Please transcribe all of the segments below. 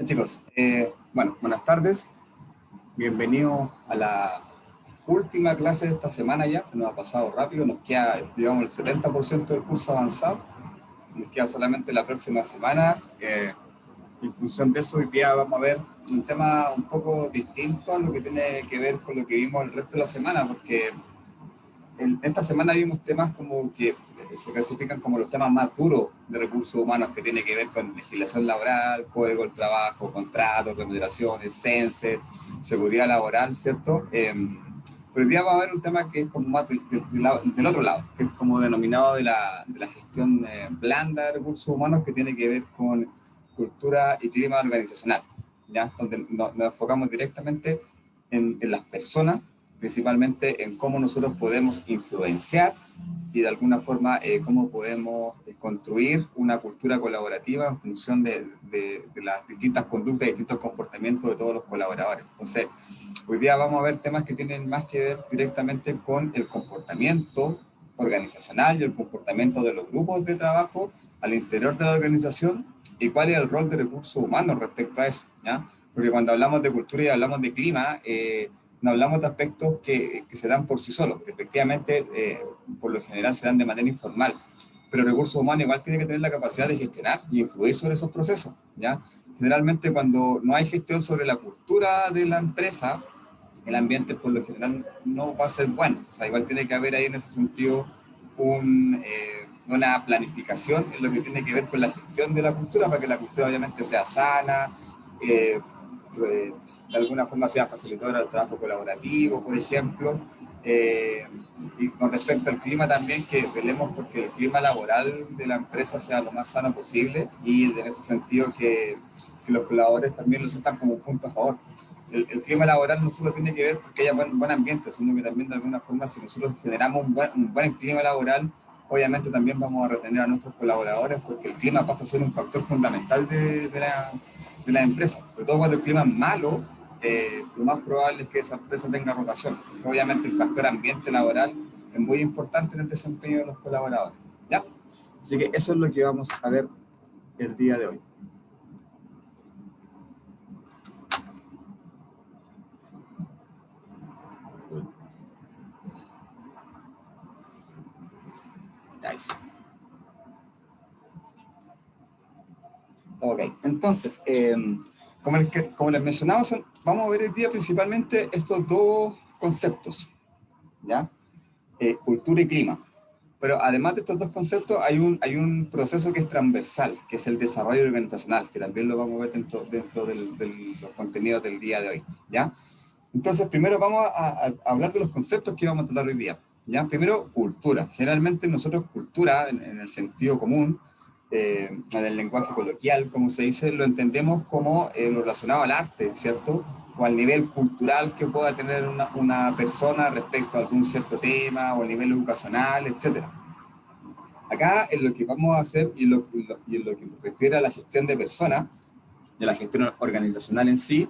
Chicos, bueno, buenas tardes. Bienvenidos a la última clase de esta semana ya. Se nos ha pasado rápido. Nos queda, digamos, el 70% del curso avanzado. Nos queda solamente la próxima semana. En función de eso, hoy día vamos a ver un tema un poco distinto a lo que tiene que ver con lo que vimos el resto de la semana, porque esta semana vimos temas como que se clasifican como los temas más duros de recursos humanos, que tiene que ver con legislación laboral, código del trabajo, contratos, remuneraciones, censos, seguridad laboral, ¿cierto? Pero hoy día va a haber un tema que es como más del otro lado, que es como denominado de la gestión blanda de recursos humanos, que tiene que ver con cultura y clima organizacional, ¿ya? Donde nos enfocamos directamente en las personas, principalmente en cómo nosotros podemos influenciar y de alguna forma cómo podemos construir una cultura colaborativa en función de las distintas conductas y distintos comportamientos de todos los colaboradores. Entonces, hoy día vamos a ver temas que tienen más que ver directamente con el comportamiento organizacional y el comportamiento de los grupos de trabajo al interior de la organización y cuál es el rol de recursos humanos respecto a eso, ¿ya? Porque cuando hablamos de cultura y hablamos de clima, no hablamos de aspectos que se dan por sí solos, que efectivamente por lo general se dan de manera informal, pero recursos humanos igual tiene que tener la capacidad de gestionar y influir sobre esos procesos, ¿ya? Generalmente cuando no hay gestión sobre la cultura de la empresa, el ambiente por lo general no va a ser bueno. O sea, igual tiene que haber ahí en ese sentido una planificación en lo que tiene que ver con la gestión de la cultura, para que la cultura obviamente sea sana, eh, de alguna forma sea facilitadora del trabajo colaborativo, por ejemplo. Y con respecto al clima también, que velemos porque el clima laboral de la empresa sea lo más sano posible, y en ese sentido que los colaboradores también lo sientan como un punto a favor. El clima laboral no solo tiene que ver porque haya buen ambiente, sino que también de alguna forma, si nosotros generamos un buen clima laboral, obviamente también vamos a retener a nuestros colaboradores, porque el clima pasa a ser un factor fundamental de la empresa. Sobre todo cuando el clima es malo, lo más probable es que esa empresa tenga rotación. Obviamente el factor ambiente laboral es muy importante en el desempeño de los colaboradores, ¿ya? Así que eso es lo que vamos a ver el día de hoy. Nice. Ok, entonces, como les mencionaba, vamos a ver hoy día principalmente estos dos conceptos, ¿ya? Cultura y clima. Pero además de estos dos conceptos, hay un proceso que es transversal, que es el desarrollo organizacional, que también lo vamos a ver dentro de los contenidos del día de hoy, ¿ya? Entonces, primero vamos a hablar de los conceptos que vamos a tratar hoy día, ¿ya? Primero, cultura. Generalmente nosotros cultura, en el sentido común, en el lenguaje coloquial, como se dice, lo entendemos como lo relacionado al arte, ¿cierto? O al nivel cultural que pueda tener una persona respecto a algún cierto tema, o el nivel educacional, etcétera. Acá, en lo que vamos a hacer y en lo que refiere a la gestión de personas, de la gestión organizacional en sí,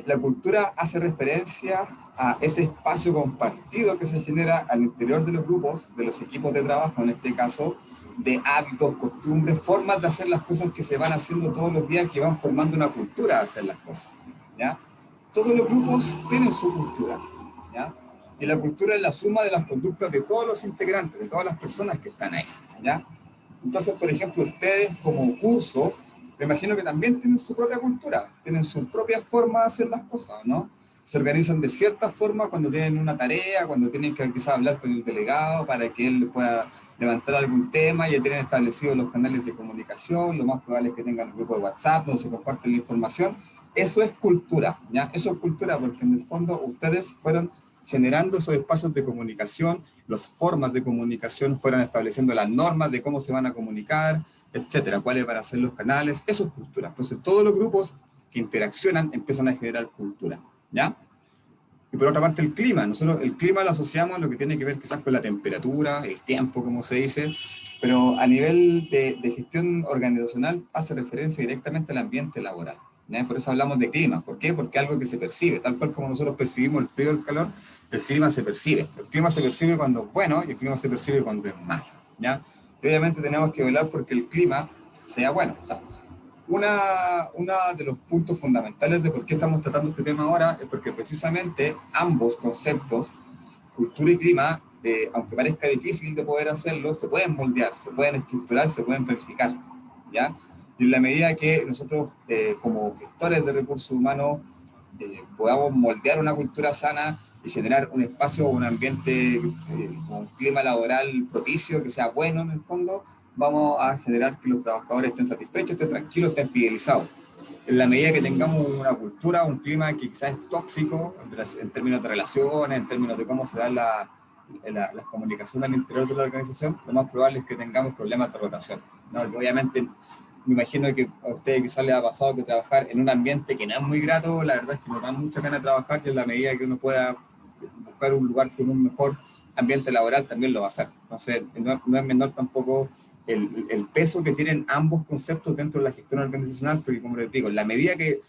la cultura hace referencia a ese espacio compartido que se genera al interior de los grupos, de los equipos de trabajo, en este caso, de hábitos, costumbres, formas de hacer las cosas que se van haciendo todos los días, que van formando una cultura de hacer las cosas, ¿ya? Todos los grupos tienen su cultura, ¿ya? Y la cultura es la suma de las conductas de todos los integrantes, de todas las personas que están ahí, ¿ya? Entonces, por ejemplo, ustedes como curso, me imagino que también tienen su propia cultura, tienen su propia forma de hacer las cosas, ¿no? Se organizan de cierta forma cuando tienen una tarea, cuando tienen que quizás hablar con el delegado para que él pueda levantar algún tema. Ya tienen establecidos los canales de comunicación, lo más probable es que tengan un grupo de WhatsApp donde se comparte la información. Eso es cultura, ¿ya? Eso es cultura, porque en el fondo ustedes fueron generando esos espacios de comunicación, las formas de comunicación, fueron estableciendo las normas de cómo se van a comunicar, etcétera, cuáles van a ser los canales. Eso es cultura. Entonces, todos los grupos que interaccionan empiezan a generar cultura, ¿ya? Y por otra parte, el clima. Nosotros el clima lo asociamos a lo que tiene que ver quizás con la temperatura, el tiempo, como se dice, pero a nivel de gestión organizacional hace referencia directamente al ambiente laboral, ¿ya? Por eso hablamos de clima. ¿Por qué? Porque algo que se percibe, tal cual como nosotros percibimos el frío y el calor, el clima se percibe. El clima se percibe cuando es bueno y el clima se percibe cuando es malo, ¿ya? Y obviamente tenemos que velar porque el clima sea bueno. O sea, Una de los puntos fundamentales de por qué estamos tratando este tema ahora es porque precisamente ambos conceptos, cultura y clima, aunque parezca difícil de poder hacerlo, se pueden moldear, se pueden estructurar, se pueden planificar, ¿ya? Y en la medida que nosotros, como gestores de recursos humanos, podamos moldear una cultura sana y generar un espacio o un ambiente con un clima laboral propicio, que sea bueno en el fondo, vamos a generar que los trabajadores estén satisfechos, estén tranquilos, estén fidelizados. En la medida que tengamos una cultura, un clima que quizás es tóxico, en términos de relaciones, en términos de cómo se dan las comunicaciones al interior de la organización, lo más probable es que tengamos problemas de rotación, ¿no? Que obviamente, me imagino que a ustedes quizás les ha pasado que trabajar en un ambiente que no es muy grato, la verdad es que nos dan mucha pena trabajar, y en la medida que uno pueda buscar un lugar con un mejor ambiente laboral también lo va a hacer. Entonces, no es menor tampoco el peso que tienen ambos conceptos dentro de la gestión organizacional, porque como les digo, en la medida que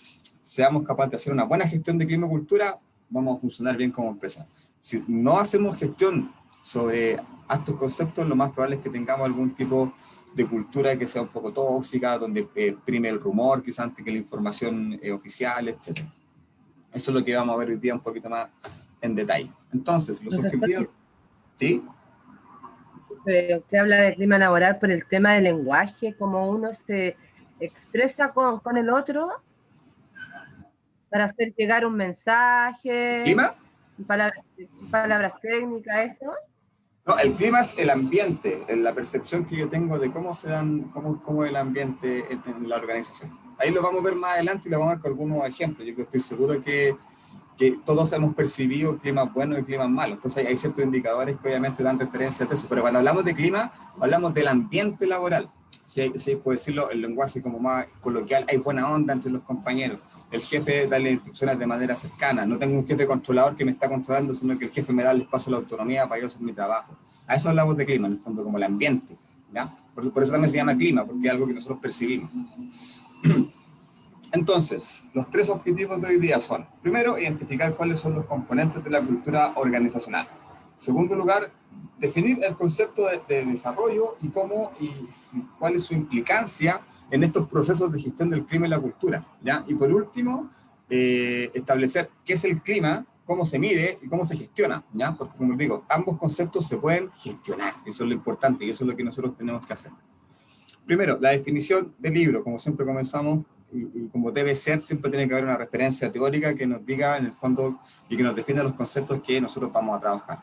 seamos capaces de hacer una buena gestión de clima y cultura, vamos a funcionar bien como empresa. Si no hacemos gestión sobre estos conceptos, lo más probable es que tengamos algún tipo de cultura que sea un poco tóxica, donde prime el rumor, quizás antes que la información oficial, etc. Eso es lo que vamos a ver hoy día un poquito más en detalle. Entonces, los Profesor, objetivos... ¿Sí? usted habla de clima laboral por el tema del lenguaje, cómo uno se expresa con el otro para hacer llegar un mensaje, ¿Clima? palabras, palabras técnicas, eso. No, el clima es el ambiente, la percepción que yo tengo de cómo se dan, cómo es el ambiente en la organización. Ahí lo vamos a ver más adelante y lo vamos a ver con algunos ejemplos. Yo estoy seguro que todos hemos percibido climas buenos y climas malos. Entonces hay ciertos indicadores que obviamente dan referencia a eso. Pero cuando hablamos de clima, hablamos del ambiente laboral. Si puedo decirlo, el lenguaje como más coloquial, hay buena onda entre los compañeros. El jefe da las instrucciones de manera cercana. No tengo un jefe controlador que me está controlando, sino que el jefe me da el espacio a la autonomía para yo hacer mi trabajo. A eso hablamos de clima, en el fondo, como el ambiente, ¿ya? Por eso también se llama clima, porque es algo que nosotros percibimos. Entonces, los tres objetivos de hoy día son, primero, identificar cuáles son los componentes de la cultura organizacional. Segundo lugar, definir el concepto de desarrollo y cuál es su implicancia en estos procesos de gestión del clima y la cultura, ¿ya? Y por último, establecer qué es el clima, cómo se mide y cómo se gestiona, ¿ya? Porque, como les digo, ambos conceptos se pueden gestionar, eso es lo importante y eso es lo que nosotros tenemos que hacer. Primero, la definición del libro, como siempre comenzamos, y como debe ser, siempre tiene que haber una referencia teórica que nos diga en el fondo y que nos defina los conceptos que nosotros vamos a trabajar.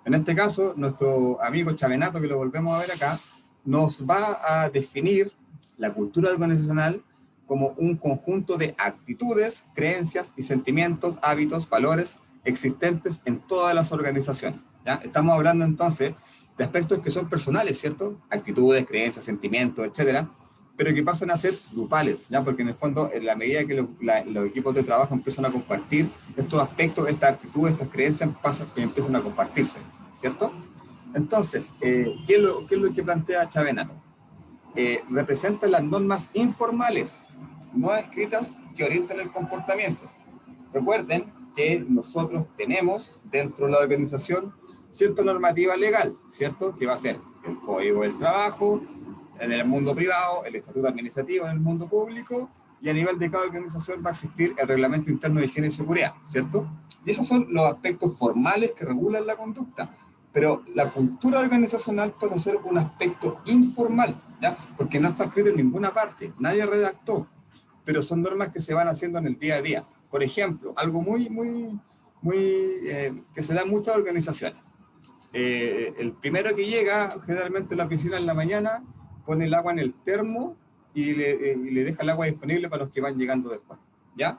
En este caso, nuestro amigo Chavenato, que lo volvemos a ver acá, nos va a definir la cultura organizacional como un conjunto de actitudes, creencias y sentimientos, hábitos, valores existentes en todas las organizaciones, ¿ya? Estamos hablando entonces de aspectos que son personales, ¿cierto? Actitudes, creencias, sentimientos, etcétera, pero que pasan a ser grupales, ¿ya? Porque en el fondo, en la medida que los equipos de trabajo empiezan a compartir estos aspectos, estas actitudes, estas creencias, empiezan a compartirse, ¿cierto? Entonces, ¿qué es lo que plantea Chavenato? Representan las normas informales, no escritas, que orientan el comportamiento. Recuerden que nosotros tenemos dentro de la organización cierta normativa legal, ¿cierto? Que va a ser el Código del Trabajo, en el mundo privado, el Estatuto Administrativo en el mundo público, y a nivel de cada organización va a existir el Reglamento Interno de Higiene y Seguridad, ¿cierto? Y esos son los aspectos formales que regulan la conducta. Pero la cultura organizacional puede ser un aspecto informal, ¿ya? Porque no está escrito en ninguna parte, nadie redactó, pero son normas que se van haciendo en el día a día. Por ejemplo, algo que se da en muchas organizaciones. El primero que llega, generalmente a la oficina en la mañana, pone el agua en el termo y le deja el agua disponible para los que van llegando después, ¿ya?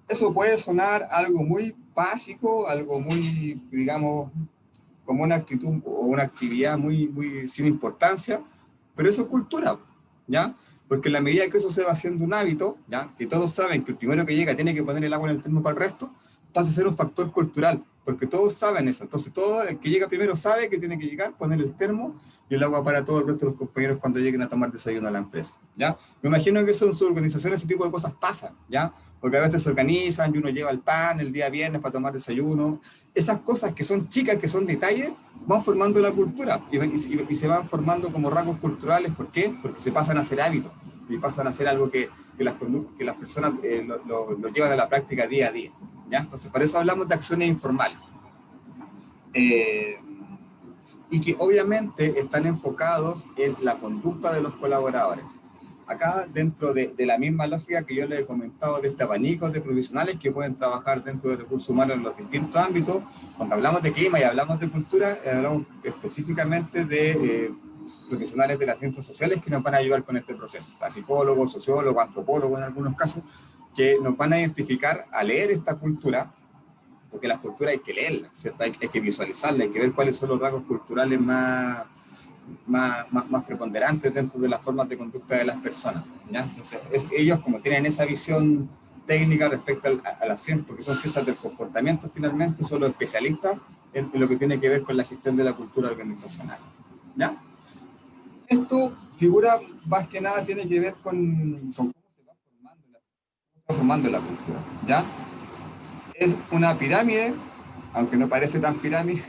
Eso puede sonar algo muy básico, algo muy, digamos, como una actitud o una actividad muy sin importancia, pero eso es cultura, ¿ya? Porque en la medida que eso se va haciendo un hábito, ¿ya? Que todos saben que el primero que llega tiene que poner el agua en el termo para el resto, pasa a ser un factor cultural, porque todos saben eso. Entonces, todo el que llega primero sabe que tiene que llegar, poner el termo y el agua para todo el resto de los compañeros cuando lleguen a tomar desayuno a la empresa, ¿ya? Me imagino que eso en su organización, ese tipo de cosas pasan, ¿ya? Porque a veces se organizan y uno lleva el pan el día viernes para tomar desayuno. Esas cosas que son chicas, que son detalles, van formando la cultura y se van formando como rasgos culturales. ¿Por qué? Porque se pasan a ser hábitos. y pasan a ser algo que las personas lo llevan a la práctica día a día, ¿ya? Entonces, por eso hablamos de acciones informales. Y que obviamente están enfocados en la conducta de los colaboradores. Acá, dentro de la misma lógica que yo les he comentado de este abanico de profesionales que pueden trabajar dentro de recursos humanos en los distintos ámbitos, cuando hablamos de clima y hablamos de cultura, hablamos específicamente de profesionales de las ciencias sociales que nos van a ayudar con este proceso, o sea, psicólogos, sociólogos, antropólogos en algunos casos, que nos van a identificar a leer esta cultura, porque las culturas hay que leerlas, ¿cierto? Hay que visualizarlas, hay que ver cuáles son los rasgos culturales más preponderantes dentro de las formas de conducta de las personas, ¿ya? Entonces, ellos como tienen esa visión técnica respecto a la ciencia, porque son ciencias del comportamiento finalmente, son los especialistas en lo que tiene que ver con la gestión de la cultura organizacional, ¿ya? Esto, figura más que nada, tiene que ver con cómo se va formando la cultura, ¿ya? Es una pirámide, aunque no parece tan pirámide,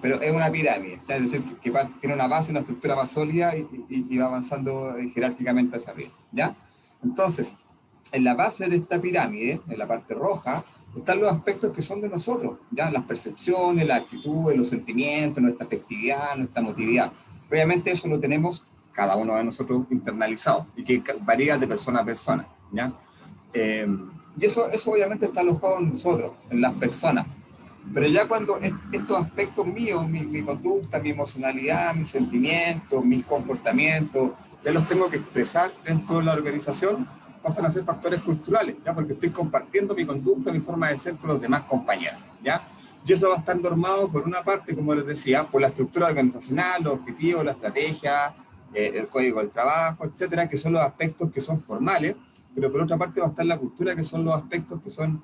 pero es una pirámide, ¿ya? Es decir, que tiene una base, una estructura más sólida y va avanzando jerárquicamente hacia arriba, ¿ya? Entonces, en la base de esta pirámide, en la parte roja, están los aspectos que son de nosotros, ¿ya? Las percepciones, las actitudes, los sentimientos, nuestra afectividad, nuestra emotividad. Obviamente eso lo tenemos cada uno de nosotros internalizado y que varía de persona a persona, ¿ya? Y eso obviamente está alojado en nosotros, en las personas. Pero ya cuando estos aspectos míos, mi conducta, mi emocionalidad, mis sentimientos, mis comportamientos, ya los tengo que expresar dentro de la organización, pasan a ser factores culturales, ¿ya? Porque estoy compartiendo mi conducta, mi forma de ser con los demás compañeros, ¿ya? Y eso va a estar normado por una parte, como les decía, por la estructura organizacional, los objetivos, la estrategia, el código del trabajo, etcétera, que son los aspectos que son formales, pero por otra parte va a estar la cultura, que son los aspectos que son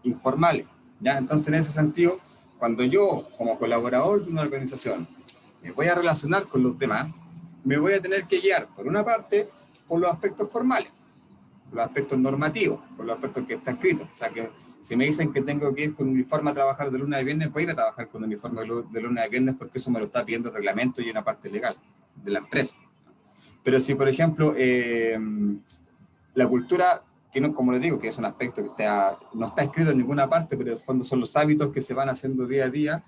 informales, ¿ya? Entonces, en ese sentido, cuando yo, como colaborador de una organización, me voy a relacionar con los demás, me voy a tener que guiar, por una parte, por los aspectos formales, por los aspectos normativos, por los aspectos que está escrito. O sea, que si me dicen que tengo que ir con uniforme a trabajar de lunes a viernes, voy a ir a trabajar con uniforme de lunes a viernes porque eso me lo está pidiendo el reglamento y una parte legal de la empresa. Pero si, por ejemplo, la cultura, que no, como les digo, que es un aspecto que no está escrito en ninguna parte, pero en el fondo son los hábitos que se van haciendo día a día.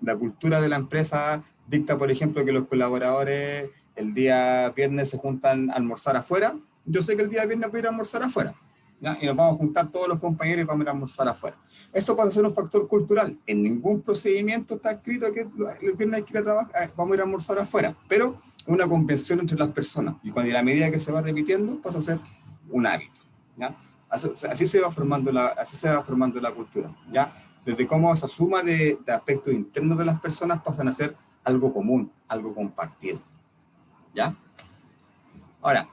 La cultura de la empresa dicta, por ejemplo, que los colaboradores el día viernes se juntan a almorzar afuera. Yo sé que el día viernes voy a ir a almorzar afuera, ¿ya? Y nos vamos a juntar todos los compañeros y vamos a ir a almorzar afuera. Eso pasa a ser un factor cultural. En ningún procedimiento está escrito que el viernes hay que ir a trabajar, vamos a ir a almorzar afuera, pero es una convención entre las personas. Y cuando a la medida que se va repitiendo, pasa a ser un hábito, ¿ya? Así se va formando la cultura, ¿ya? Desde cómo esa suma de aspectos internos de las personas pasan a ser algo común, algo compartido, ¿ya? Ahora,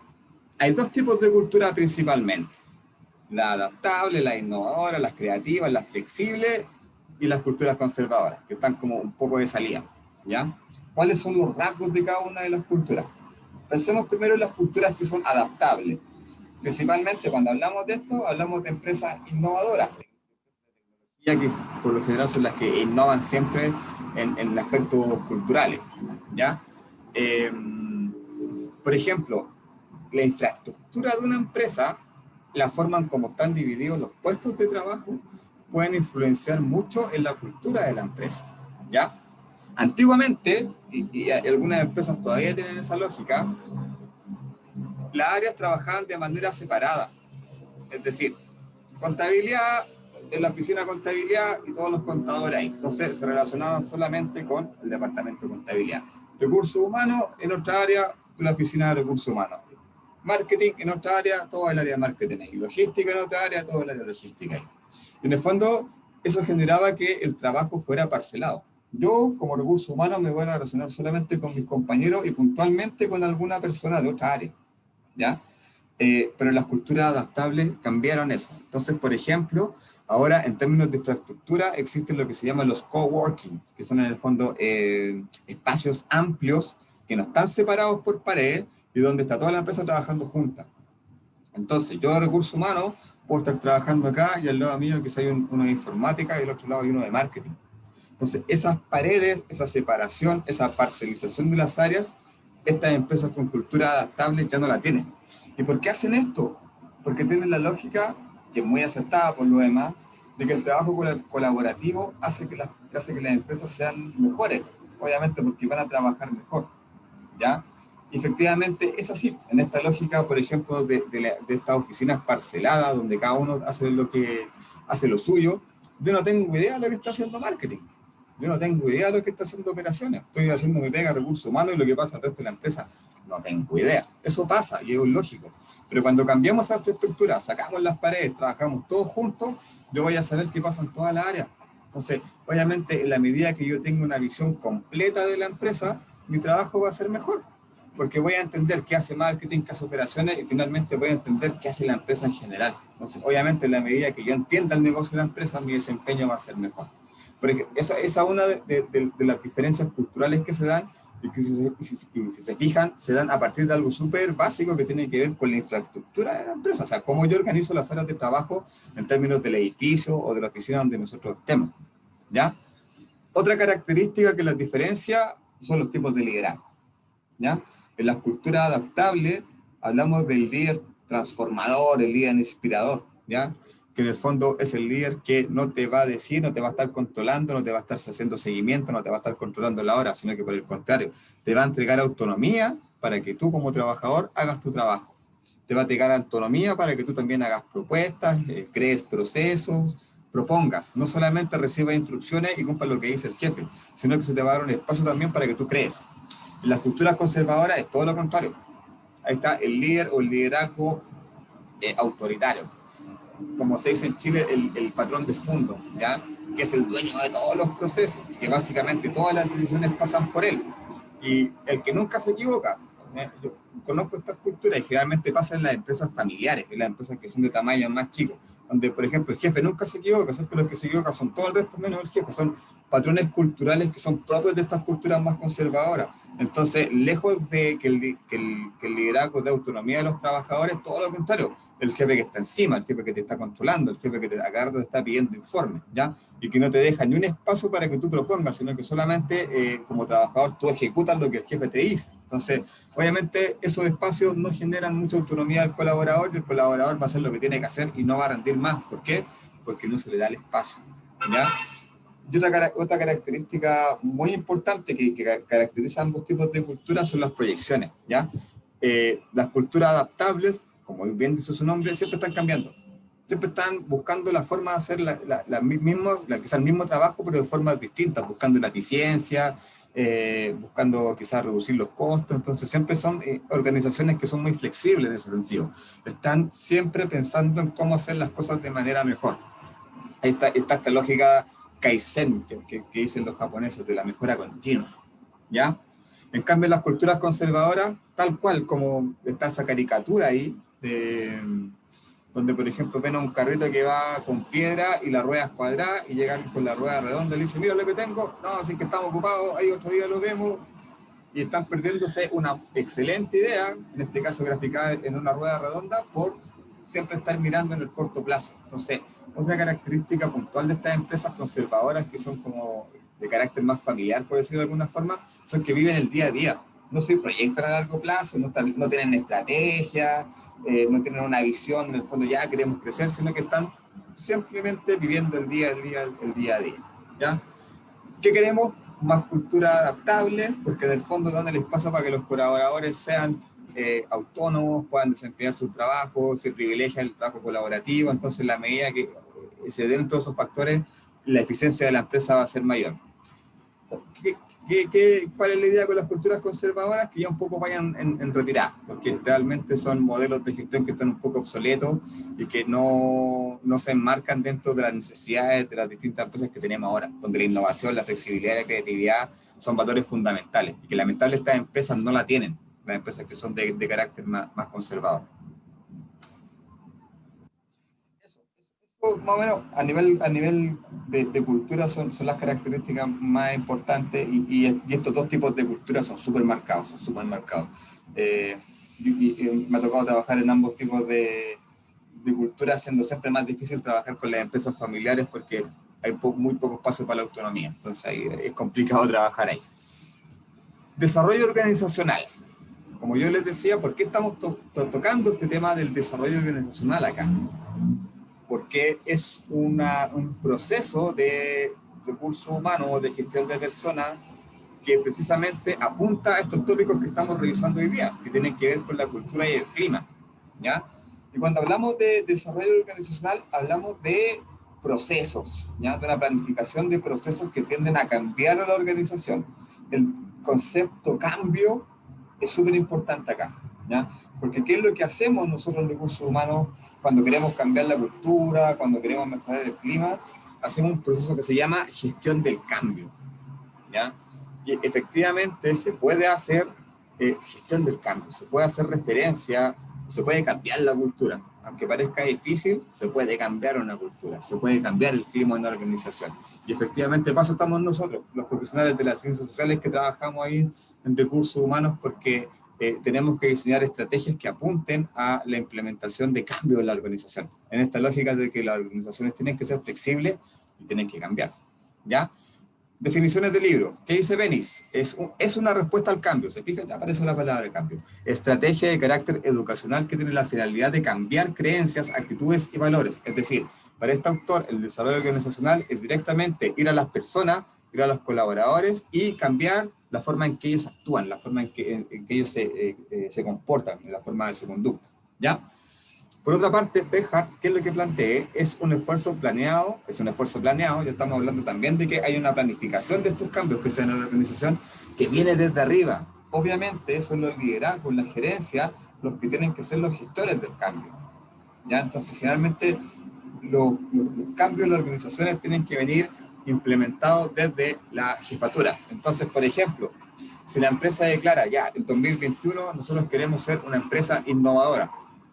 hay dos tipos de cultura principalmente: la adaptable, la innovadora, las creativas, las flexibles y las culturas conservadoras, que están como un poco de salida, ¿ya? ¿Cuáles son los rasgos de cada una de las culturas? Pensemos primero en las culturas que son adaptables. Principalmente cuando hablamos de esto, hablamos de empresas innovadoras, ya que por lo general son las que innovan siempre en aspectos culturales, ¿ya? Por ejemplo, la infraestructura de una empresa, la forma en cómo están divididos los puestos de trabajo, pueden influenciar mucho en la cultura de la empresa, ¿ya? Antiguamente, y algunas empresas todavía tienen esa lógica, las áreas trabajaban de manera separada. Es decir, contabilidad, en la oficina de contabilidad y todos los contadores ahí. Entonces se relacionaban solamente con el departamento de contabilidad. Recursos humanos en otra área, la oficina de recursos humanos. Marketing en otra área, todo el área de marketing ahí. Logística en otra área, todo el área de logística ahí. En el fondo, eso generaba que el trabajo fuera parcelado. Yo, como recursos humanos, me voy a relacionar solamente con mis compañeros y puntualmente con alguna persona de otra área, ¿ya? Pero las culturas adaptables cambiaron eso. Entonces, por ejemplo, ahora en términos de infraestructura existen lo que se llaman los coworking, que son en el fondo espacios amplios que no están separados por paredes y donde está toda la empresa trabajando junta. Entonces, yo de recursos humanos puedo estar trabajando acá y al lado mío quizá hay uno de informática y al otro lado hay uno de marketing. Entonces, esas paredes, esa separación, esa parcelización de las áreas, estas empresas con cultura adaptable ya no la tienen. ¿Y por qué hacen esto? Porque tienen la lógica, que es muy acertada por lo demás, de que el trabajo colaborativo hace que las empresas sean mejores, obviamente porque van a trabajar mejor, ¿ya? Y efectivamente es así. En esta lógica, por ejemplo, de estas oficinas parceladas, donde cada uno hace lo suyo, yo no tengo idea de lo que está haciendo marketing. Yo no tengo idea de lo que está haciendo operaciones. Estoy haciendo mi pega recursos humanos y lo que pasa al resto de la empresa. No tengo idea. Eso pasa y es lógico. Pero cuando cambiamos esa infraestructura, sacamos las paredes, trabajamos todos juntos, yo voy a saber qué pasa en toda la área. Entonces, obviamente, en la medida que yo tenga una visión completa de la empresa, mi trabajo va a ser mejor. Porque voy a entender qué hace marketing, qué hace operaciones y finalmente voy a entender qué hace la empresa en general. Entonces, obviamente, en la medida que yo entienda el negocio de la empresa, mi desempeño va a ser mejor. Por ejemplo, esa es una de las diferencias culturales que se dan y que si se fijan, se dan a partir de algo súper básico que tiene que ver con la infraestructura de la empresa. O sea, cómo yo organizo las áreas de trabajo en términos del edificio o de la oficina donde nosotros estemos. ¿Ya? Otra característica que las diferencia son los tipos de liderazgo. ¿Ya? En las culturas adaptables hablamos del líder transformador, el líder inspirador, ¿ya? Que en el fondo es el líder que no te va a decir, no te va a estar controlando, no te va a estar haciendo seguimiento, no te va a estar controlando la hora, sino que por el contrario, te va a entregar autonomía para que tú como trabajador hagas tu trabajo. Te va a entregar autonomía para que tú también hagas propuestas, crees procesos, propongas. No solamente recibas instrucciones y cumplas lo que dice el jefe, sino que se te va a dar un espacio también para que tú crees. En las culturas conservadoras es todo lo contrario. Ahí está el líder o el liderazgo autoritario. Como se dice en Chile, el patrón de fondo, ¿ya? Que es el dueño de todos los procesos, que básicamente todas las decisiones pasan por él. Y el que nunca se equivoca. Yo conozco estas culturas y generalmente pasa en las empresas familiares, en las empresas que son de tamaño más chico, donde, por ejemplo, el jefe nunca se equivoca, siempre los que se equivocan son todo el resto menos el jefe, son patrones culturales que son propios de estas culturas más conservadoras. Entonces, lejos de que el liderazgo de autonomía de los trabajadores, todo lo contrario, el jefe que está encima, el jefe que te está controlando, el jefe que te agarra te está pidiendo informes, ¿ya? Y que no te deja ni un espacio para que tú propongas, sino que solamente como trabajador tú ejecutas lo que el jefe te dice. Entonces, obviamente esos espacios no generan mucha autonomía al colaborador y el colaborador va a hacer lo que tiene que hacer y no va a rendir más. ¿Por qué? Porque no se le da el espacio, ¿ya? Y otra característica muy importante que caracteriza ambos tipos de culturas son las proyecciones, ¿ya? Las culturas adaptables, como bien dice su nombre, siempre están cambiando. Siempre están buscando la forma de hacer quizás el mismo trabajo, pero de formas distintas, buscando la eficiencia, buscando quizás reducir los costos. Entonces siempre son organizaciones que son muy flexibles en ese sentido. Están siempre pensando en cómo hacer las cosas de manera mejor. Ahí está esta lógica Kaizen, que dicen los japoneses, de la mejora continua, ¿ya? En cambio, las culturas conservadoras, tal cual como está esa caricatura ahí, donde, por ejemplo, ven a un carrito que va con piedra y la rueda es cuadrada y llegan con la rueda redonda y le dicen, mira lo que tengo, no, así que estamos ocupados, ahí otro día lo vemos, y están perdiéndose una excelente idea, en este caso graficada en una rueda redonda, por siempre estar mirando en el corto plazo. Entonces, otra característica puntual de estas empresas conservadoras, que son como de carácter más familiar, por decirlo de alguna forma, son que viven el día a día. No se proyectan a largo plazo, no tienen estrategia, no tienen una visión, en el fondo ya queremos crecer, sino que están simplemente viviendo el día a día. ¿Ya? ¿Qué queremos? Más cultura adaptable, porque en el fondo dan el espacio para que los colaboradores sean autónomos, puedan desempeñar su trabajo, se privilegia el trabajo colaborativo. Entonces, en la medida que se den todos esos factores, la eficiencia de la empresa va a ser mayor. ¿Cuál es la idea con las culturas conservadoras? Que ya un poco vayan en retirada, porque realmente son modelos de gestión que están un poco obsoletos y que no se enmarcan dentro de las necesidades de las distintas empresas que tenemos ahora, donde la innovación, la flexibilidad y la creatividad son valores fundamentales, y que lamentablemente estas empresas no la tienen, las empresas que son de carácter más conservador. Más o menos a nivel de cultura son las características más importantes, y estos dos tipos de cultura son súper marcados, me ha tocado trabajar en ambos tipos de cultura, siendo siempre más difícil trabajar con las empresas familiares porque hay muy poco espacio para la autonomía, entonces ahí es complicado trabajar ahí. Desarrollo organizacional. como yo les decía, ¿por qué estamos tocando este tema del desarrollo organizacional acá? Porque es un proceso de recursos humanos, de gestión de personas, que precisamente apunta a estos tópicos que estamos revisando hoy día, que tienen que ver con la cultura y el clima, ¿ya? Y cuando hablamos de desarrollo organizacional, hablamos de procesos, ¿ya? De una planificación de procesos que tienden a cambiar a la organización. El concepto cambio es súper importante acá, ¿ya? Porque ¿qué es lo que hacemos nosotros en recursos humanos cuando queremos cambiar la cultura, cuando queremos mejorar el clima? Hacemos un proceso que se llama gestión del cambio, ¿ya? Y efectivamente se puede hacer gestión del cambio, se puede hacer referencia, se puede cambiar la cultura. Aunque parezca difícil, se puede cambiar una cultura, se puede cambiar el clima en una organización. Y efectivamente, para eso estamos nosotros, los profesionales de las ciencias sociales que trabajamos ahí en recursos humanos, porque tenemos que diseñar estrategias que apunten a la implementación de cambios en la organización. En esta lógica de que las organizaciones tienen que ser flexibles y tienen que cambiar, ¿ya? Definiciones del libro. ¿Qué dice Benis? Es una respuesta al cambio. ¿Se fijan? Ya aparece la palabra cambio. Estrategia de carácter educacional que tiene la finalidad de cambiar creencias, actitudes y valores. Es decir, para este autor, el desarrollo organizacional es directamente ir a las personas, ir a los colaboradores y cambiar la forma en que ellos actúan, la forma en que ellos se comportan, la forma de su conducta. ¿Ya? Por otra parte, Behar, ¿qué es lo que planteé? Es un esfuerzo planeado, ya estamos hablando también de que hay una planificación de estos cambios que se dan en la organización que viene desde arriba. Obviamente, son los liderazgos, la gerencia, los que tienen que ser los gestores del cambio, ¿ya? Entonces, generalmente, los cambios en las organizaciones tienen que venir implementados desde la jefatura. Entonces, por ejemplo, si la empresa declara, ya, en 2021 nosotros queremos ser una empresa innovadora,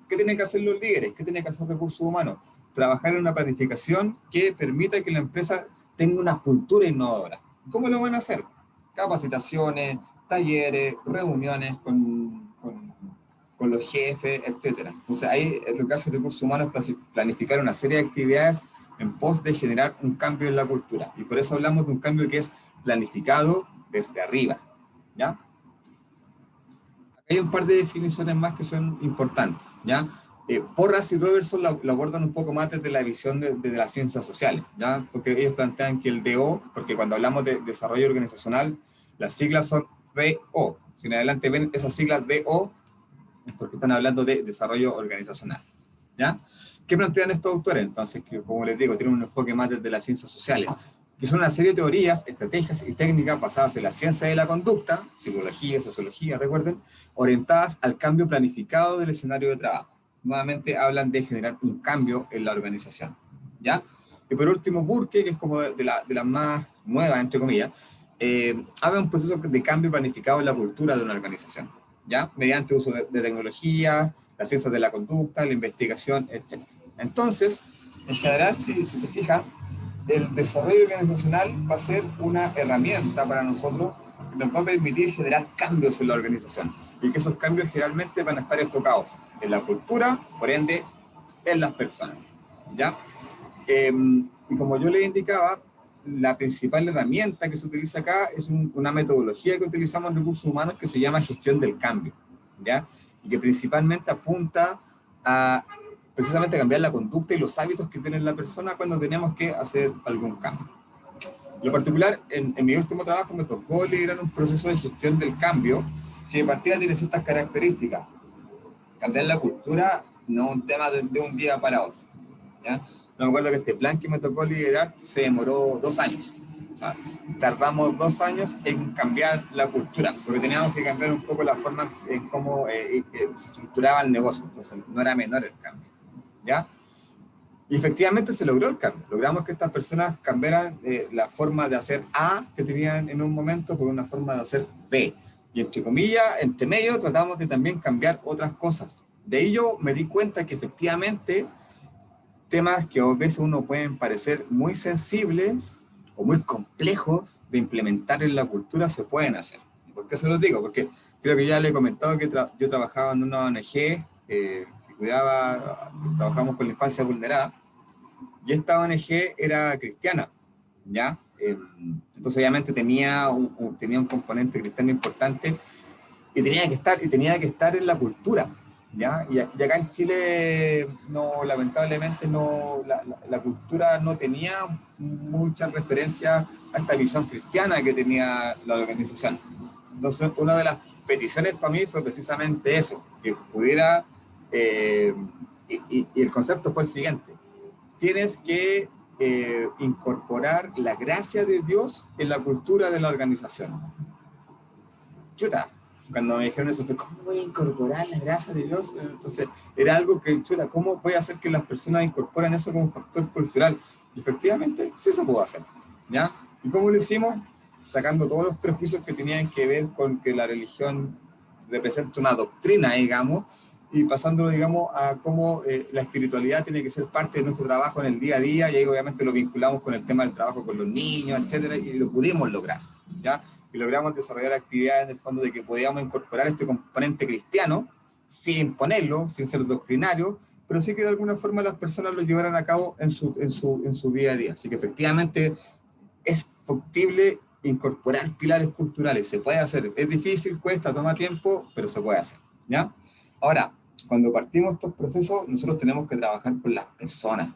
¿qué tienen que hacer los líderes? ¿Qué tienen que hacer recursos humanos? Trabajar en una planificación que permita que la empresa tenga una cultura innovadora. ¿Cómo lo van a hacer? Capacitaciones, talleres, reuniones con los jefes, etc. Entonces ahí lo que hace recursos humanos es planificar una serie de actividades en pos de generar un cambio en la cultura. Y por eso hablamos de un cambio que es planificado desde arriba, ¿ya? Hay un par de definiciones más que son importantes, ¿ya? Porras y Robertson lo abordan un poco más desde la visión de las ciencias sociales, ¿ya? Porque ellos plantean que el DO, porque cuando hablamos de desarrollo organizacional, las siglas son RO. Si en adelante ven esas siglas DO, es porque están hablando de desarrollo organizacional, ¿ya? ¿Qué plantean estos autores? Entonces, que como les digo, tienen un enfoque más desde las ciencias sociales, que son una serie de teorías, estrategias y técnicas basadas en la ciencia de la conducta, psicología, sociología, recuerden, orientadas al cambio planificado del escenario de trabajo. Nuevamente hablan de generar un cambio en la organización, ¿ya? Y por último, Burke, que es como de las más nuevas, entre comillas, habla de un proceso de cambio planificado en la cultura de una organización, ¿ya? Mediante uso de tecnología, las ciencias de la conducta, la investigación, etc. Entonces, en general, si se fijan, el desarrollo organizacional va a ser una herramienta para nosotros que nos va a permitir generar cambios en la organización y que esos cambios generalmente van a estar enfocados en la cultura, por ende, en las personas, ¿ya? Y como yo les indicaba, la principal herramienta que se utiliza acá es una metodología que utilizamos en recursos humanos que se llama gestión del cambio, ¿ya? Y que principalmente apunta a precisamente cambiar la conducta y los hábitos que tiene la persona cuando tenemos que hacer algún cambio. En lo particular, en mi último trabajo me tocó liderar un proceso de gestión del cambio que de partida tiene ciertas características. Cambiar la cultura no es un tema de un día para otro, ¿ya? Yo me acuerdo que este plan que me tocó liderar se demoró 2 años. O sea, tardamos 2 años en cambiar la cultura, porque teníamos que cambiar un poco la forma en cómo se estructuraba el negocio. Entonces, no era menor el cambio, ¿ya? Y efectivamente se logró el cambio. Logramos que estas personas cambiaran la forma de hacer A que tenían en un momento por una forma de hacer B. Y entre comillas, entre medio, tratamos de también cambiar otras cosas. De ello me di cuenta que efectivamente temas que a veces uno pueden parecer muy sensibles o muy complejos de implementar en la cultura se pueden hacer. ¿Por qué se los digo? Porque creo que ya le he comentado que yo trabajaba en una ONG que trabajamos con la infancia vulnerada, y esta ONG era cristiana, ¿ya? Entonces obviamente tenía un componente cristiano importante, tenía que estar en la cultura, ¿ya? Y acá en Chile, no, lamentablemente, no, la cultura no tenía mucha referencia a esta visión cristiana que tenía la organización. Entonces, una de las peticiones para mí fue precisamente eso, que pudiera, y el concepto fue el siguiente: tienes que incorporar la gracia de Dios en la cultura de la organización. Chuta, cuando me dijeron eso fue, ¿cómo voy a incorporar la gracia de Dios? Entonces, era algo que, chuta, ¿cómo voy a hacer que las personas incorporen eso como un factor cultural? Y efectivamente, sí se pudo hacer, ¿ya? ¿Y cómo lo hicimos? Sacando todos los prejuicios que tenían que ver con que la religión representa una doctrina, digamos, y pasándolo, digamos, a cómo la espiritualidad tiene que ser parte de nuestro trabajo en el día a día, y ahí obviamente lo vinculamos con el tema del trabajo con los niños, etcétera, y lo pudimos lograr, ¿ya? Y logramos desarrollar actividades en el fondo de que podíamos incorporar este componente cristiano sin imponerlo, sin ser doctrinario, pero sí que de alguna forma las personas lo llevaran a cabo en su día a día. Así que efectivamente es factible incorporar pilares culturales, se puede hacer, es difícil, cuesta, toma tiempo, pero se puede hacer, ¿ya? Ahora, cuando partimos estos procesos, nosotros tenemos que trabajar con las personas.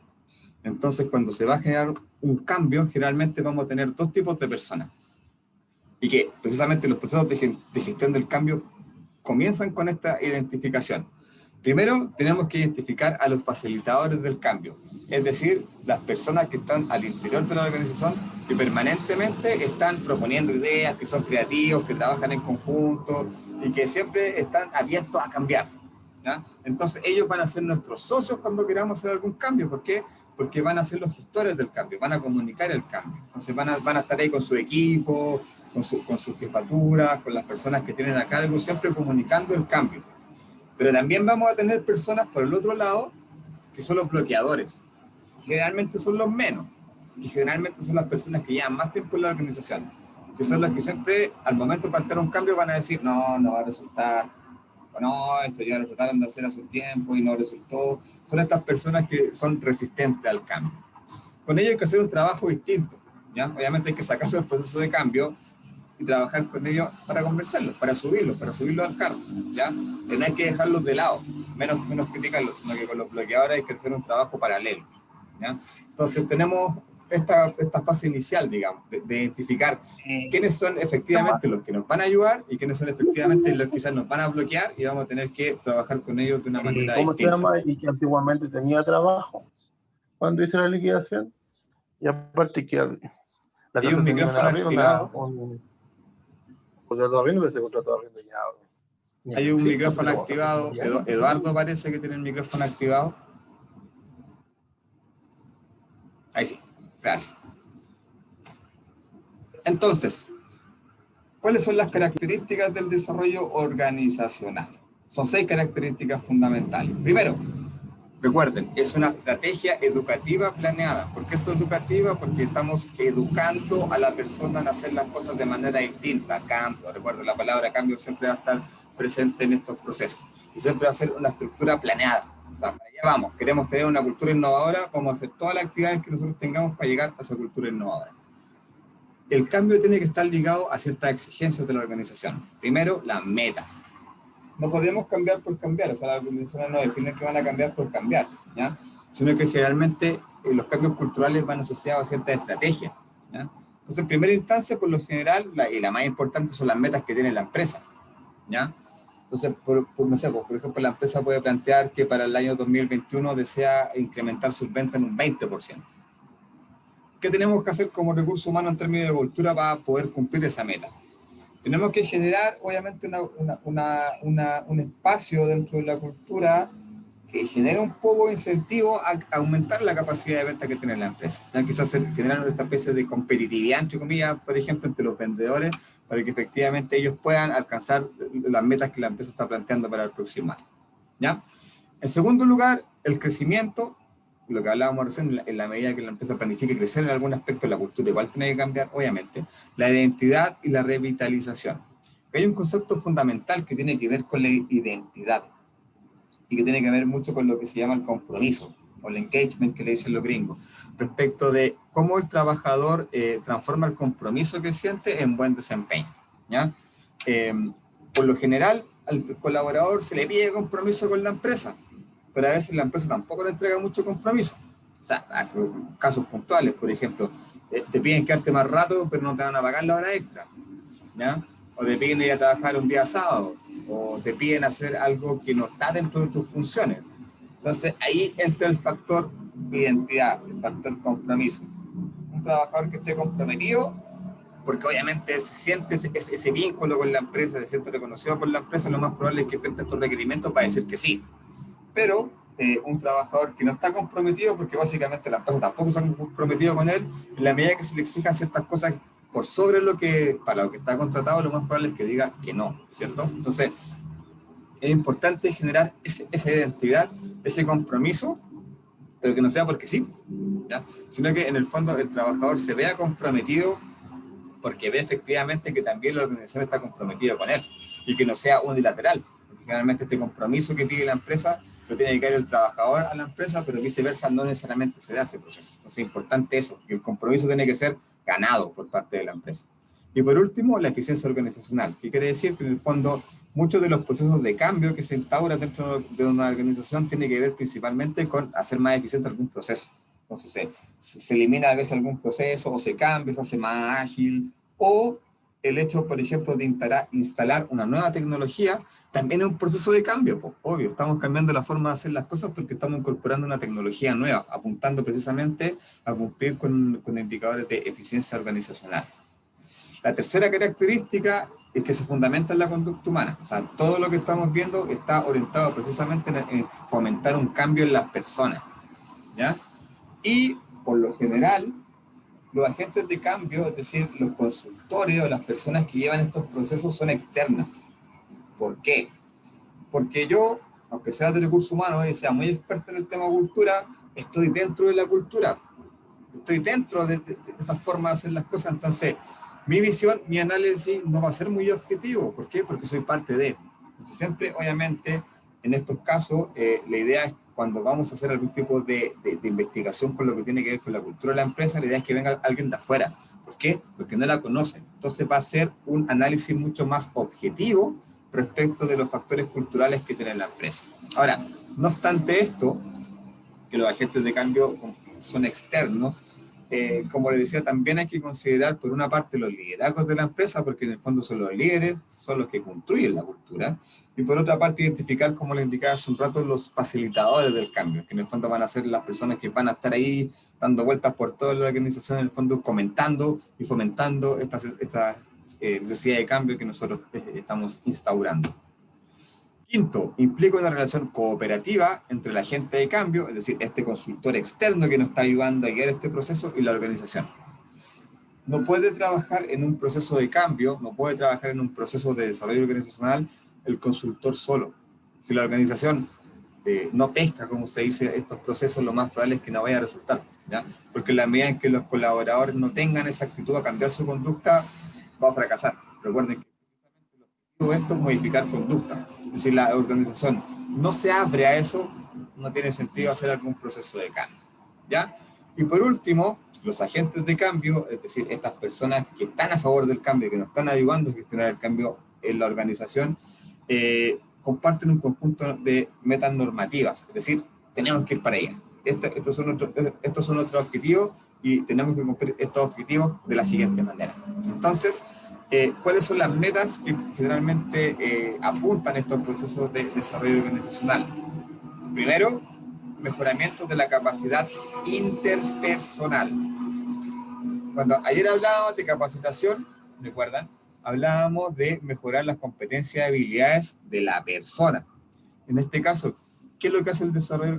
Entonces, cuando se va a generar un cambio, generalmente vamos a tener dos tipos de personas. Y que precisamente los procesos de gestión del cambio comienzan con esta identificación. Primero, tenemos que identificar a los facilitadores del cambio, es decir, las personas que están al interior de la organización, que permanentemente están proponiendo ideas, que son creativos, que trabajan en conjunto y que siempre están abiertos a cambiar, ¿ya? Entonces, ellos van a ser nuestros socios cuando queramos hacer algún cambio. ¿Por qué? Porque van a ser los gestores del cambio, van a comunicar el cambio. Entonces van a estar ahí con su equipo, con sus jefaturas, con las personas que tienen a cargo, siempre comunicando el cambio. Pero también vamos a tener personas por el otro lado, que son los bloqueadores. Generalmente son los menos, y generalmente son las personas que llevan más tiempo en la organización, que son las que siempre, al momento de plantear un cambio, van a decir, no, no va a resultar, o no, esto ya lo trataron de hacer hace un tiempo y no resultó. Son estas personas que son resistentes al cambio. Con ellos hay que hacer un trabajo distinto, ¿ya? Obviamente hay que sacarse del proceso de cambio y trabajar con ellos para convencerlos, para subirlos al carro, ¿ya? Pero no hay que dejarlos de lado, menos criticarlos, sino que con los bloqueadores hay que hacer un trabajo paralelo, ¿ya? Entonces tenemos esta fase inicial, digamos, de identificar quiénes son efectivamente los que nos van a ayudar y quiénes son efectivamente los que quizás nos van a bloquear, y vamos a tener que trabajar con ellos de una manera ¿Cómo distinta. se llama? Y que antiguamente tenía trabajo cuando hice la liquidación. Y aparte que la hay un micrófono activado. Hay un micrófono activado. Eduardo parece que tiene el micrófono activado. Ahí sí, gracias. Entonces, ¿cuáles son las características del desarrollo organizacional? Son 6 características fundamentales. Primero, recuerden, es una estrategia educativa planeada. ¿Por qué es educativa? Porque estamos educando a la persona a hacer las cosas de manera distinta. Cambio, recuerden, la palabra cambio siempre va a estar presente en estos procesos. Y siempre va a ser una estructura planeada. O sea, para allá vamos. Queremos tener una cultura innovadora, vamos a hacer todas las actividades que nosotros tengamos para llegar a esa cultura innovadora. El cambio tiene que estar ligado a ciertas exigencias de la organización. Primero, las metas. No podemos cambiar por cambiar, o sea, las organizaciones no definen que van a cambiar por cambiar, ¿ya? Sino que generalmente los cambios culturales van asociados a ciertas estrategias, ¿ya? Entonces, en primera instancia, por lo general, y la más importante son las metas que tiene la empresa, ¿ya? Entonces, no sé, por ejemplo, la empresa puede plantear que para el año 2021 desea incrementar sus ventas en un 20%. ¿Qué tenemos que hacer como recurso humano en términos de cultura para poder cumplir esa meta? Tenemos que generar, obviamente, un espacio dentro de la cultura que genere un poco de incentivo a aumentar la capacidad de venta que tiene la empresa. ¿Ya? Quizás generar esta especie de competitividad, entre comillas, por ejemplo, entre los vendedores, para que efectivamente ellos puedan alcanzar las metas que la empresa está planteando para el próximo año, ¿ya? En segundo lugar, el crecimiento. Lo que hablábamos recién, en la medida que la empresa planifique crecer en algún aspecto, la cultura igual tiene que cambiar, obviamente. La identidad y la revitalización. Hay un concepto fundamental que tiene que ver con la identidad y que tiene que ver mucho con lo que se llama el compromiso, o el engagement que le dicen los gringos, respecto de cómo el trabajador transforma el compromiso que siente en buen desempeño, ¿ya? por lo general, al colaborador se le pide compromiso con la empresa, pero a veces la empresa tampoco le entrega mucho compromiso. O sea, casos puntuales, por ejemplo, te piden quedarte más rato, pero no te van a pagar la hora extra, ¿ya? O te piden ir a trabajar un día sábado, o te piden hacer algo que no está dentro de tus funciones. Entonces, ahí entra el factor identidad, el factor compromiso. Un trabajador que esté comprometido, porque obviamente se siente ese vínculo con la empresa, se siente reconocido por la empresa, lo más probable es que frente a estos requerimientos va a decir que sí. Pero un trabajador que no está comprometido, porque básicamente la empresa tampoco se ha comprometido con él, en la medida que se le exijan ciertas cosas por sobre lo que, para lo que está contratado, lo más probable es que diga que no, ¿cierto? Entonces, es importante generar esa identidad, ese compromiso, pero que no sea porque sí, ¿ya? Sino que en el fondo el trabajador se vea comprometido porque ve efectivamente que también la organización está comprometida con él y que no sea unilateral. Porque generalmente este compromiso que pide la empresa lo tiene que dar el trabajador a la empresa, pero viceversa no necesariamente se da ese proceso. Entonces es importante eso, que el compromiso tiene que ser ganado por parte de la empresa. Y por último, la eficiencia organizacional, que quiere decir que en el fondo muchos de los procesos de cambio que se instauran dentro de una organización tiene que ver principalmente con hacer más eficiente algún proceso. Entonces se elimina a veces algún proceso o se cambia, se hace más ágil, o el hecho, por ejemplo, de instalar una nueva tecnología, también es un proceso de cambio, pues, obvio, estamos cambiando la forma de hacer las cosas porque estamos incorporando una tecnología nueva, apuntando precisamente a cumplir con indicadores de eficiencia organizacional. La tercera característica es que se fundamenta en la conducta humana. O sea, todo lo que estamos viendo está orientado precisamente en fomentar un cambio en las personas, ¿ya? Y, por lo general, los agentes de cambio, es decir, los consultores o las personas que llevan estos procesos son externas. ¿Por qué? Porque yo, aunque sea de recursos humanos y sea muy experto en el tema cultura, estoy dentro de la cultura. Estoy dentro de esa forma de hacer las cosas. Entonces, mi visión, mi análisis no va a ser muy objetivo. ¿Por qué? Porque soy parte de. Entonces, siempre, obviamente, en estos casos, la idea es cuando vamos a hacer algún tipo de investigación con lo que tiene que ver con la cultura de la empresa, la idea es que venga alguien de afuera. ¿Por qué? Porque no la conocen. Entonces va a ser un análisis mucho más objetivo respecto de los factores culturales que tiene la empresa. Ahora, no obstante esto, que los agentes de cambio son externos, como les decía, también hay que considerar por una parte los liderazgos de la empresa, porque en el fondo son los líderes, son los que construyen la cultura, y por otra parte identificar, como les indicaba hace un rato, los facilitadores del cambio, que en el fondo van a ser las personas que van a estar ahí dando vueltas por toda la organización, en el fondo comentando y fomentando esta necesidad de cambio que nosotros estamos instaurando. Quinto, implica una relación cooperativa entre el agente de cambio, es decir, este consultor externo que nos está ayudando a guiar este proceso, y la organización. No puede trabajar en un proceso de cambio, no puede trabajar en un proceso de desarrollo organizacional el consultor solo. Si la organización no pesca, como se dice, estos procesos, lo más probable es que no vaya a resultar, ¿ya? Porque en la medida en que los colaboradores no tengan esa actitud a cambiar su conducta, va a fracasar. Recuerden que todo esto es modificar conducta. Es decir, la organización no se abre a eso, no tiene sentido hacer algún proceso de cambio, ¿ya? Y por último, los agentes de cambio, es decir, estas personas que están a favor del cambio, que nos están ayudando a gestionar el cambio en la organización, comparten un conjunto de metas normativas, es decir, tenemos que ir para allá. Estos son nuestros objetivos y tenemos que cumplir estos objetivos de la siguiente manera. Entonces, ¿cuáles son las metas que generalmente apuntan estos procesos de desarrollo organizacional? Primero, mejoramiento de la capacidad interpersonal. Cuando ayer hablábamos de capacitación, ¿recuerdan? Hablábamos de mejorar las competencias y habilidades de la persona. En este caso, ¿qué es lo que hace el desarrollo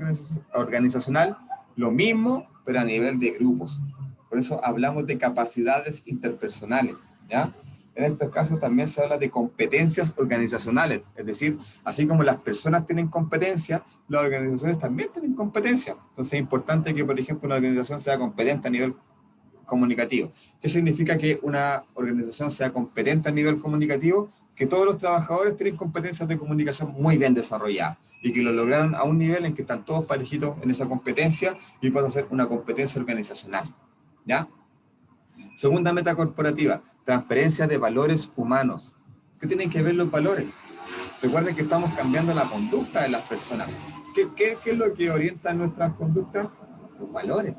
organizacional? Lo mismo, pero a nivel de grupos. Por eso hablamos de capacidades interpersonales, ¿ya? En estos casos también se habla de competencias organizacionales, es decir, así como las personas tienen competencia, las organizaciones también tienen competencia. Entonces es importante que, por ejemplo, una organización sea competente a nivel comunicativo. ¿Qué significa que una organización sea competente a nivel comunicativo? Que todos los trabajadores tienen competencias de comunicación muy bien desarrolladas y que lo lograron a un nivel en que están todos parejitos en esa competencia y puede ser una competencia organizacional, ¿ya? Segunda meta corporativa, transferencia de valores humanos. ¿Qué tienen que ver los valores? Recuerden que estamos cambiando la conducta de las personas. ¿Qué es lo que orienta nuestras conductas? Los valores,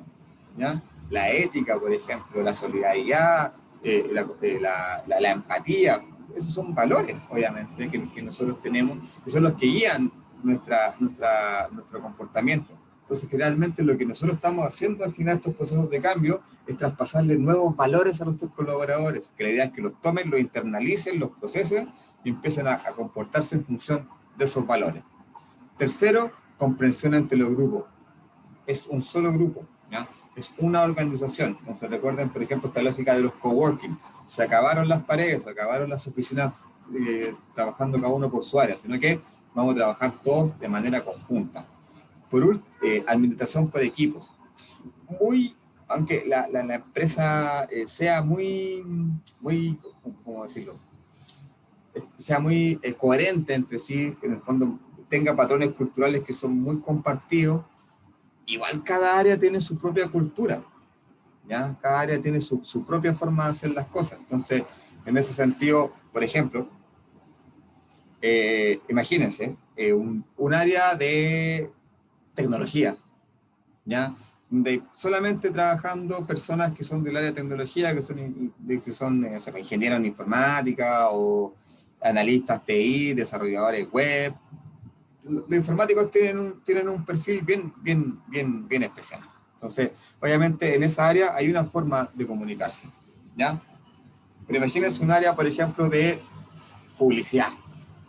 ¿ya? La ética, por ejemplo, la solidaridad, la empatía. Esos son valores, obviamente, que nosotros tenemos, que son los que guían nuestro comportamiento. Entonces, generalmente lo que nosotros estamos haciendo al final de estos procesos de cambio es traspasarle nuevos valores a nuestros colaboradores, que la idea es que los tomen, los internalicen, los procesen y empiecen a comportarse en función de esos valores. Tercero, comprensión entre los grupos. Es un solo grupo, ¿ya? Es una organización. Entonces recuerden, por ejemplo, esta lógica de los coworking. Se acabaron las paredes, se acabaron las oficinas trabajando cada uno por su área, sino que vamos a trabajar todos de manera conjunta. Por último, administración por equipos. Aunque la empresa sea muy, ¿cómo decirlo? Sea muy coherente entre sí, que en el fondo tenga patrones culturales que son muy compartidos, igual cada área tiene su propia cultura, ¿ya? Cada área tiene su propia forma de hacer las cosas. Entonces, en ese sentido, por ejemplo, imagínense, un área de tecnología, ¿ya? De solamente trabajando personas que son del área de tecnología, que son ingenieros en informática o analistas TI, desarrolladores web. Los informáticos tienen un perfil bien especial. Entonces, obviamente, en esa área hay una forma de comunicarse, ¿ya? Pero imagínense un área, por ejemplo, de publicidad,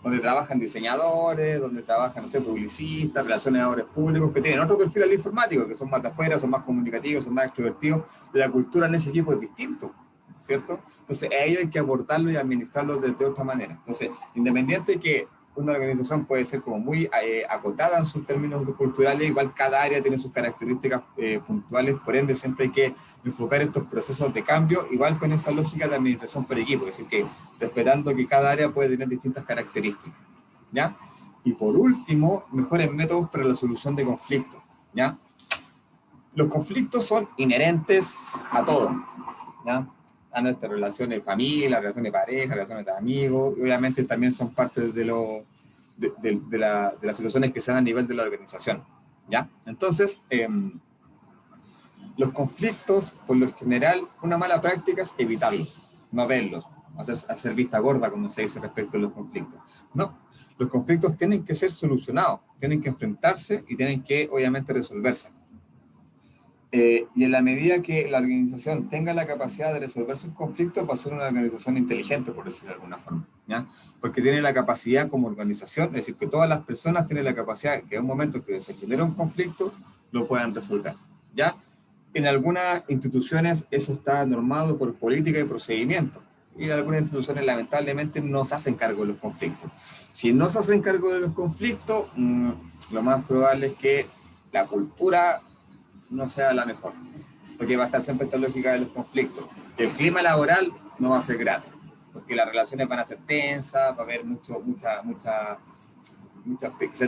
donde trabajan diseñadores, donde trabajan, no sé, publicistas, relacionadores públicos, que tienen otro perfil al informático, que son más de afuera, son más comunicativos, son más extrovertidos. La cultura en ese equipo es distinto, ¿cierto? Entonces, a ellos hay que abordarlo y administrarlo de otra manera. Entonces, independiente que una organización puede ser como muy acotada en sus términos culturales, igual cada área tiene sus características puntuales, por ende siempre hay que enfocar estos procesos de cambio, igual con esa lógica de administración por equipo, es decir, que respetando que cada área puede tener distintas características, ¿ya? Y por último, mejores métodos para la solución de conflictos, ¿ya? Los conflictos son inherentes a todo, ¿ya? A nuestras relaciones de familia, relaciones de pareja, relaciones de amigos, y obviamente también son parte de las situaciones que se dan a nivel de la organización, ¿ya? Entonces, los conflictos, por lo general, una mala práctica es evitarlos, no verlos, hacer vista gorda, como se dice respecto a los conflictos. No, los conflictos tienen que ser solucionados, tienen que enfrentarse y tienen que, obviamente, resolverse. Y en la medida que la organización tenga la capacidad de resolver sus conflictos, va a ser una organización inteligente, por decirlo de alguna forma, ¿ya? Porque tiene la capacidad como organización, es decir, que todas las personas tienen la capacidad que en un momento que se genera un conflicto, lo puedan resolver, ¿ya? En algunas instituciones eso está normado por política y procedimiento, y en algunas instituciones lamentablemente no se hacen cargo de los conflictos. Si no se hacen cargo de los conflictos, lo más probable es que la cultura no sea la mejor, porque va a estar siempre esta lógica de los conflictos. El clima laboral no va a ser grato, porque las relaciones van a ser tensas, va a haber mucha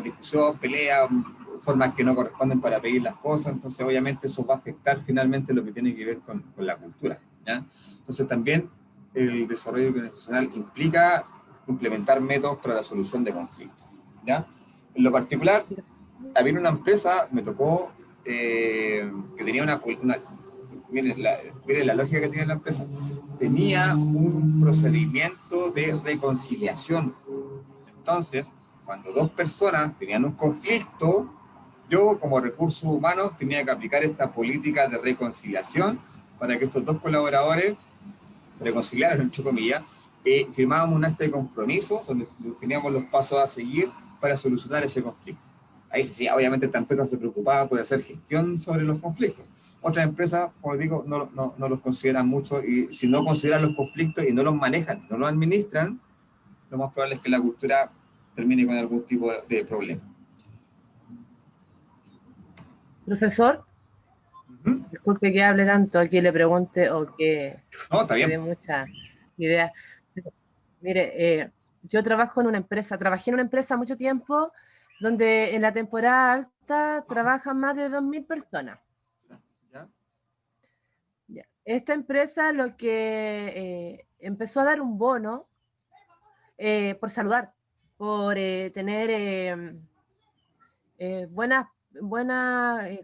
discusión, pelea, formas que no corresponden para pedir las cosas, entonces obviamente eso va a afectar finalmente lo que tiene que ver con la cultura, ¿ya? Entonces también el desarrollo organizacional implica implementar métodos para la solución de conflictos, ¿ya? En lo particular, había una empresa, me tocó, que tenía miren la lógica que tiene la empresa, tenía un procedimiento de reconciliación. Entonces, cuando dos personas tenían un conflicto, yo como recursos humanos tenía que aplicar esta política de reconciliación para que estos dos colaboradores reconciliaran, entre comillas, firmábamos un acta de compromiso donde definíamos los pasos a seguir para solucionar ese conflicto. Ahí sí, obviamente esta empresa se preocupaba por hacer gestión sobre los conflictos. Otras empresas, como digo, no los consideran mucho, y si no consideran los conflictos y no los manejan, no los administran, lo más probable es que la cultura termine con algún tipo de problema. Profesor, disculpe que hable tanto, aquí le pregunte o que No, está me dé bien. muchas ideas. Mire, yo trabajé en una empresa mucho tiempo donde en la temporada alta trabajan más de 2.000 personas. ¿Ya? Esta empresa lo que empezó a dar un bono por saludar, por tener buena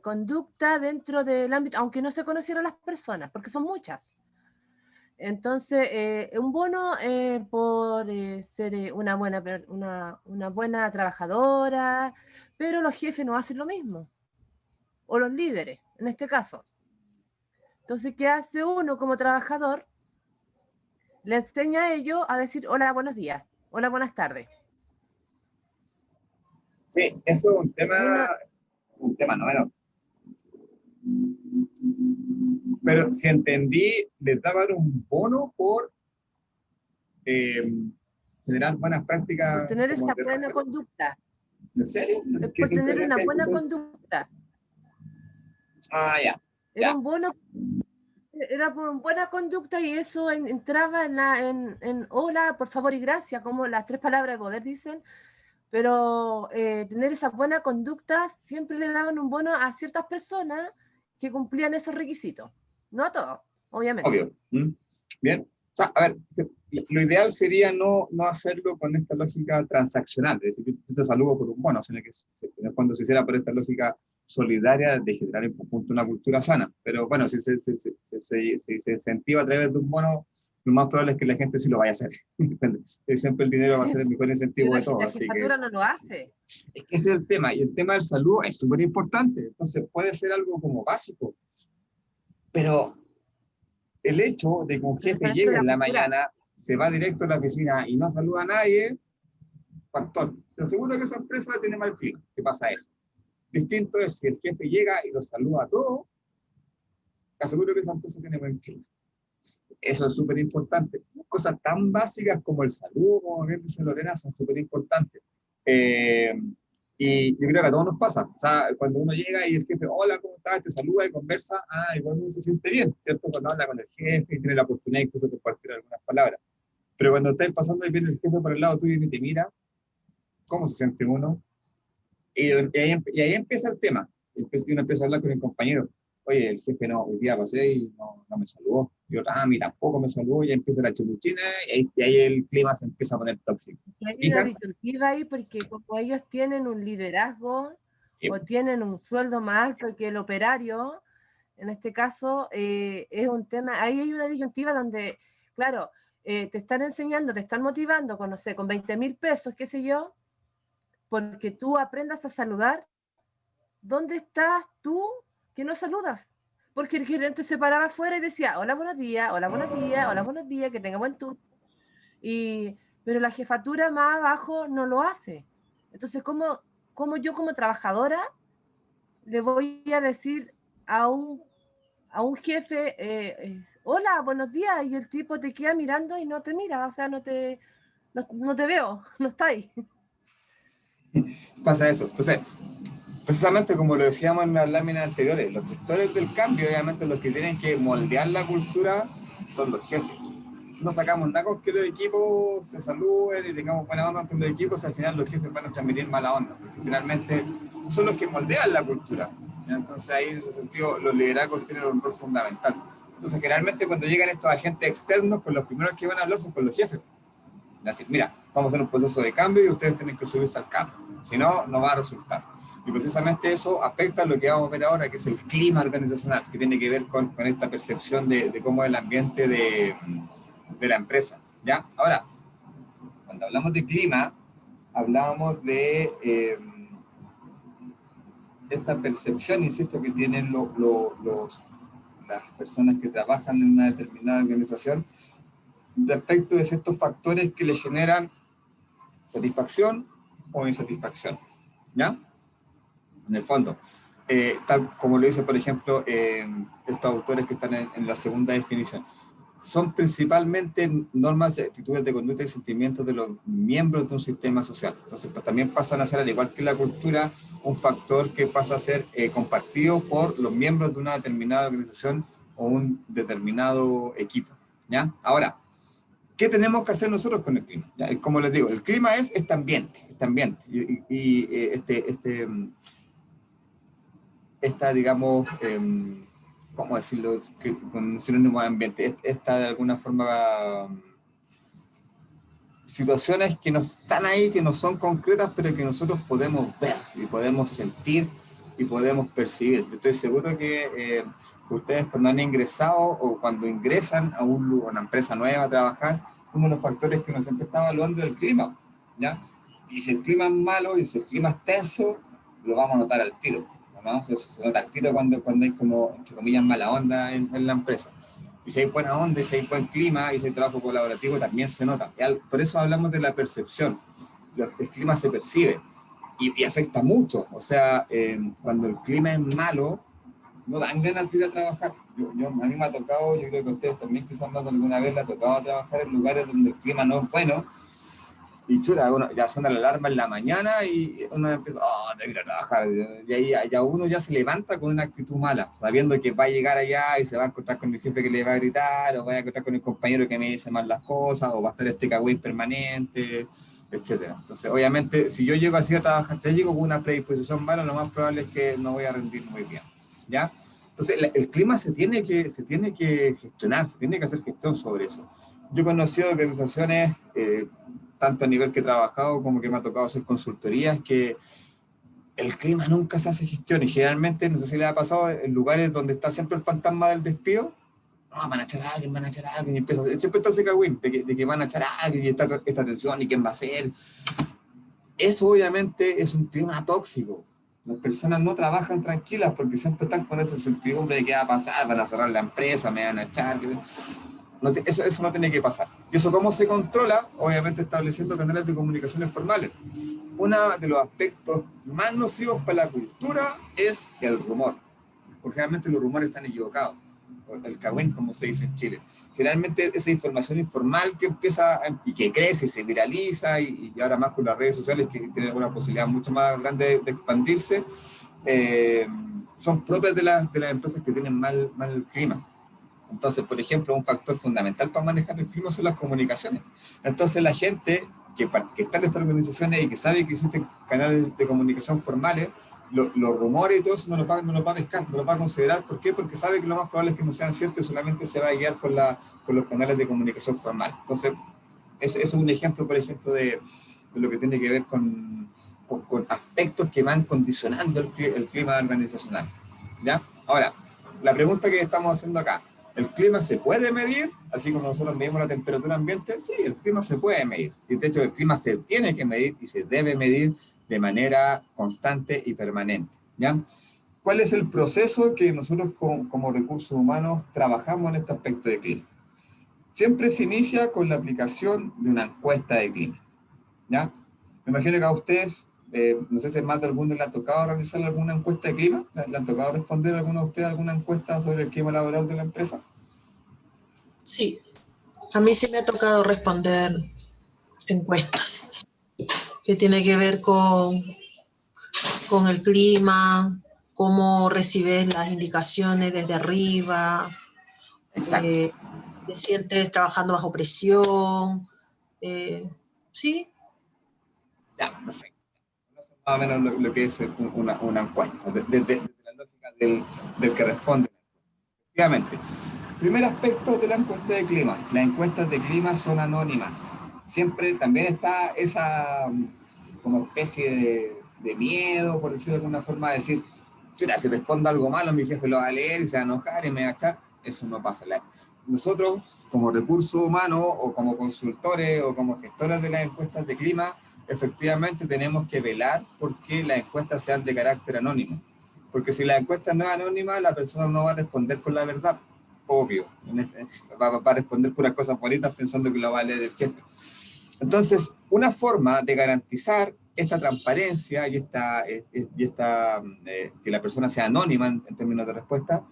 conducta dentro del ámbito, aunque no se conocieran las personas, porque son muchas. Entonces, un bono por ser una buena trabajadora, pero los jefes no hacen lo mismo, o los líderes, en este caso. Entonces, ¿qué hace uno como trabajador? Le enseña a ellos a decir hola, buenos días, hola, buenas tardes. Sí, eso es Es una, un tema no menor. Pero si entendí, les daban un bono por eh, generar buenas por prácticas tener como esa de buena reserva. conducta, ¿En serio? es ¿Qué por nunca, tener una nunca he buena escuchado eso? conducta. Ah, ya, Era ya. un bono, era por buena conducta y eso entraba en hola, por favor y gracias, como las 3 palabras de poder dicen, pero tener esa buena conducta siempre le daban un bono a ciertas personas que cumplían esos requisitos, no a todos, obviamente. Obvio. ¿Mm? Bien. O sea, a ver, lo ideal sería no hacerlo con esta lógica transaccional, es decir, yo te saludo por un bono, sino que en el fondo se hiciera por esta lógica solidaria de generar en conjunto una cultura sana. Pero bueno, si se incentiva a través de un bono, lo más probable es que la gente sí lo vaya a hacer. Siempre el dinero va a ser el mejor Pero incentivo de todo, la así que jefatura no lo hace. es que ese es el tema, y el tema del saludo es súper importante, entonces puede ser algo como básico, pero el hecho de que un Pero es jefe parte de llegue la en la cultura. mañana, se va directo a la oficina y no saluda a nadie, factor. Te aseguro que esa empresa tiene mal clima. ¿Qué pasa eso? Distinto es si el jefe llega y los saluda a todos, te aseguro que esa empresa tiene buen clima. Eso es súper importante. Cosas tan básicas como el saludo, como bien dice Lorena, son súper importantes. Eh, y yo creo que a todos nos pasa. O sea, cuando uno llega y el jefe, hola, ¿cómo estás? Te saluda y conversa, igual uno se siente bien, ¿cierto? Cuando habla con el jefe y tiene la oportunidad incluso de compartir algunas palabras. Pero cuando estáis pasando y viene el jefe por el lado tuyo y te mira, ¿cómo se siente uno? Y ahí empieza el tema. Y uno empieza a hablar con el compañero. Oye, el jefe no, hoy día pasé y no me saludó. Y otro, a mí tampoco me saludó. Y empieza la chimuchina y ahí el clima se empieza a poner tóxico. Y ¿Se hay una fijan? disyuntiva ahí porque como ellos tienen un liderazgo Y, o tienen un sueldo más alto que el operario, en este caso es un tema, ahí hay una disyuntiva donde, claro, te están enseñando, te están motivando con, no sé, con 20.000 pesos, qué sé yo, porque tú aprendas a saludar. ¿Dónde estás tú que no saludas? Porque el gerente se paraba afuera y decía, hola, buenos días, hola, buenos días, hola, buenos días, que tenga buen turno. Pero la jefatura más abajo no lo hace. Entonces, ¿cómo yo como trabajadora le voy a decir a un jefe, hola, buenos días, y el tipo te queda mirando y no te mira, o sea, no te veo, no está ahí. pasa eso. Entonces, precisamente como lo decíamos en las láminas anteriores, los gestores del cambio, obviamente los que tienen que moldear la cultura son los jefes. No sacamos nada con que los equipos se saluden y tengamos buena onda entre los equipos, al final los jefes van a transmitir mala onda, porque finalmente son los que moldean la cultura. Entonces ahí en ese sentido los liderazgos tienen un rol fundamental. Entonces generalmente cuando llegan estos agentes externos, con los primeros que van a hablar son con los jefes. Decir, mira, vamos a hacer un proceso de cambio y ustedes tienen que subirse al cambio. Si no, no va a resultar. Y precisamente eso afecta lo que vamos a ver ahora, que es el clima organizacional, que tiene que ver con esta percepción de cómo es el ambiente de la empresa. ¿Ya? Ahora, cuando hablamos de clima, hablábamos de esta percepción, insisto, que tienen las personas que trabajan en una determinada organización respecto de ciertos factores que le generan satisfacción o insatisfacción. ¿Ya? En el fondo. Tal como lo dice, por ejemplo, estos autores que están en la segunda definición. Son principalmente normas, actitudes de conducta y sentimientos de los miembros de un sistema social. Entonces, pues, también pasan a ser, al igual que la cultura, un factor que pasa a ser compartido por los miembros de una determinada organización o un determinado equipo. ¿Ya? Ahora, ¿qué tenemos que hacer nosotros con el clima? ¿Ya? Como les digo, el clima es este ambiente, esta, digamos, ¿cómo decirlo? Con un sinónimo de ambiente, esta de alguna forma situaciones que no están ahí, que no son concretas, pero que nosotros podemos ver y podemos sentir y podemos percibir. Yo estoy seguro que ustedes cuando han ingresado o cuando ingresan a una empresa nueva a trabajar, uno de los factores que uno siempre está evaluando es el clima, ¿ya? Y si el clima es malo y si el clima es tenso, lo vamos a notar al tiro, ¿no? Eso se nota al tiro cuando hay como, entre comillas, mala onda en la empresa. Y si hay buena onda, y si hay buen clima, y si hay trabajo colaborativo, también se nota. Por eso hablamos de la percepción. El clima se percibe y afecta mucho. O sea, cuando el clima es malo, no dan ganas de ir a trabajar. A mí me ha tocado, yo creo que a ustedes también quizás más de alguna vez le ha tocado trabajar en lugares donde el clima no es bueno. Y chuta, ya suena la alarma en la mañana y uno empieza, tengo que ir a trabajar. Y ahí ya uno ya se levanta con una actitud mala, sabiendo que va a llegar allá y se va a encontrar con el jefe que le va a gritar, o va a encontrar con el compañero que me dice mal las cosas, o va a estar este cagüín permanente, etcétera. Entonces, obviamente, si yo llego así a trabajar, ya llego con una predisposición mala, lo más probable es que no voy a rendir muy bien, ¿ya? Entonces, el clima se tiene que gestionar, se tiene que hacer gestión sobre eso. Yo he conocido organizaciones, tanto a nivel que he trabajado como que me ha tocado hacer consultorías, que el clima nunca se hace gestión y generalmente, no sé si le ha pasado, en lugares donde está siempre el fantasma del despido, no, van a echar a alguien, y empieza, siempre está ese cagüín de que van a echar a alguien y esta tensión y quién va a ser. Eso obviamente es un clima tóxico. Las personas no trabajan tranquilas porque siempre están con esa incertidumbre de qué va a pasar, van a cerrar la empresa, me van a echar. No, eso no tiene que pasar. ¿Y eso cómo se controla? Obviamente estableciendo canales de comunicaciones formales. Uno de los aspectos más nocivos para la cultura es el rumor. Porque generalmente los rumores están equivocados. El cagüín, como se dice en Chile. Generalmente esa información informal que empieza y que crece y se viraliza y ahora más con las redes sociales que tienen una posibilidad mucho más grande de expandirse, son propias de las empresas que tienen mal clima. Entonces, por ejemplo, un factor fundamental para manejar el clima son las comunicaciones. Entonces, la gente que está en estas organizaciones y que sabe que existen canales de comunicación formales, los rumores y todo eso no los va a pescar, no los va a considerar. ¿Por qué? Porque sabe que lo más probable es que no sean ciertos y solamente se va a guiar por los canales de comunicación formal. Entonces, eso es un ejemplo, por ejemplo, de lo que tiene que ver con aspectos que van condicionando el clima organizacional, ¿ya? Ahora, la pregunta que estamos haciendo acá, ¿el clima se puede medir? Así como nosotros medimos la temperatura ambiente, sí, el clima se puede medir. Y de hecho, el clima se tiene que medir y se debe medir de manera constante y permanente, ¿ya? ¿Cuál es el proceso que nosotros como recursos humanos trabajamos en este aspecto de clima? Siempre se inicia con la aplicación de una encuesta de clima, ¿ya? Me imagino que a ustedes, no sé si más de alguno le ha tocado realizar alguna encuesta de clima, ¿le han tocado responder a alguno de ustedes alguna encuesta sobre el clima laboral de la empresa? Sí, a mí sí me ha tocado responder encuestas que tiene que ver con el clima, cómo recibes las indicaciones desde arriba, te sientes trabajando bajo presión, sí. Ya, perfecto. Más o menos lo que es una encuesta, desde la lógica del que responde. Efectivamente. Primer aspecto de la encuesta de clima. Las encuestas de clima son anónimas. Siempre también está esa como especie de miedo, por decirlo de alguna forma, de decir, chuta, si respondo algo malo, mi jefe lo va a leer y se va a enojar y me va a echar. Eso no pasa. Nosotros, como recursos humanos o como consultores o como gestores de las encuestas de clima, efectivamente tenemos que velar porque las encuestas sean de carácter anónimo. Porque si la encuesta no es anónima, la persona no va a responder con la verdad. Obvio. Va a responder puras cosas bonitas pensando que lo va a leer el jefe. Entonces, una forma de garantizar esta transparencia y que la persona sea anónima en términos de respuesta,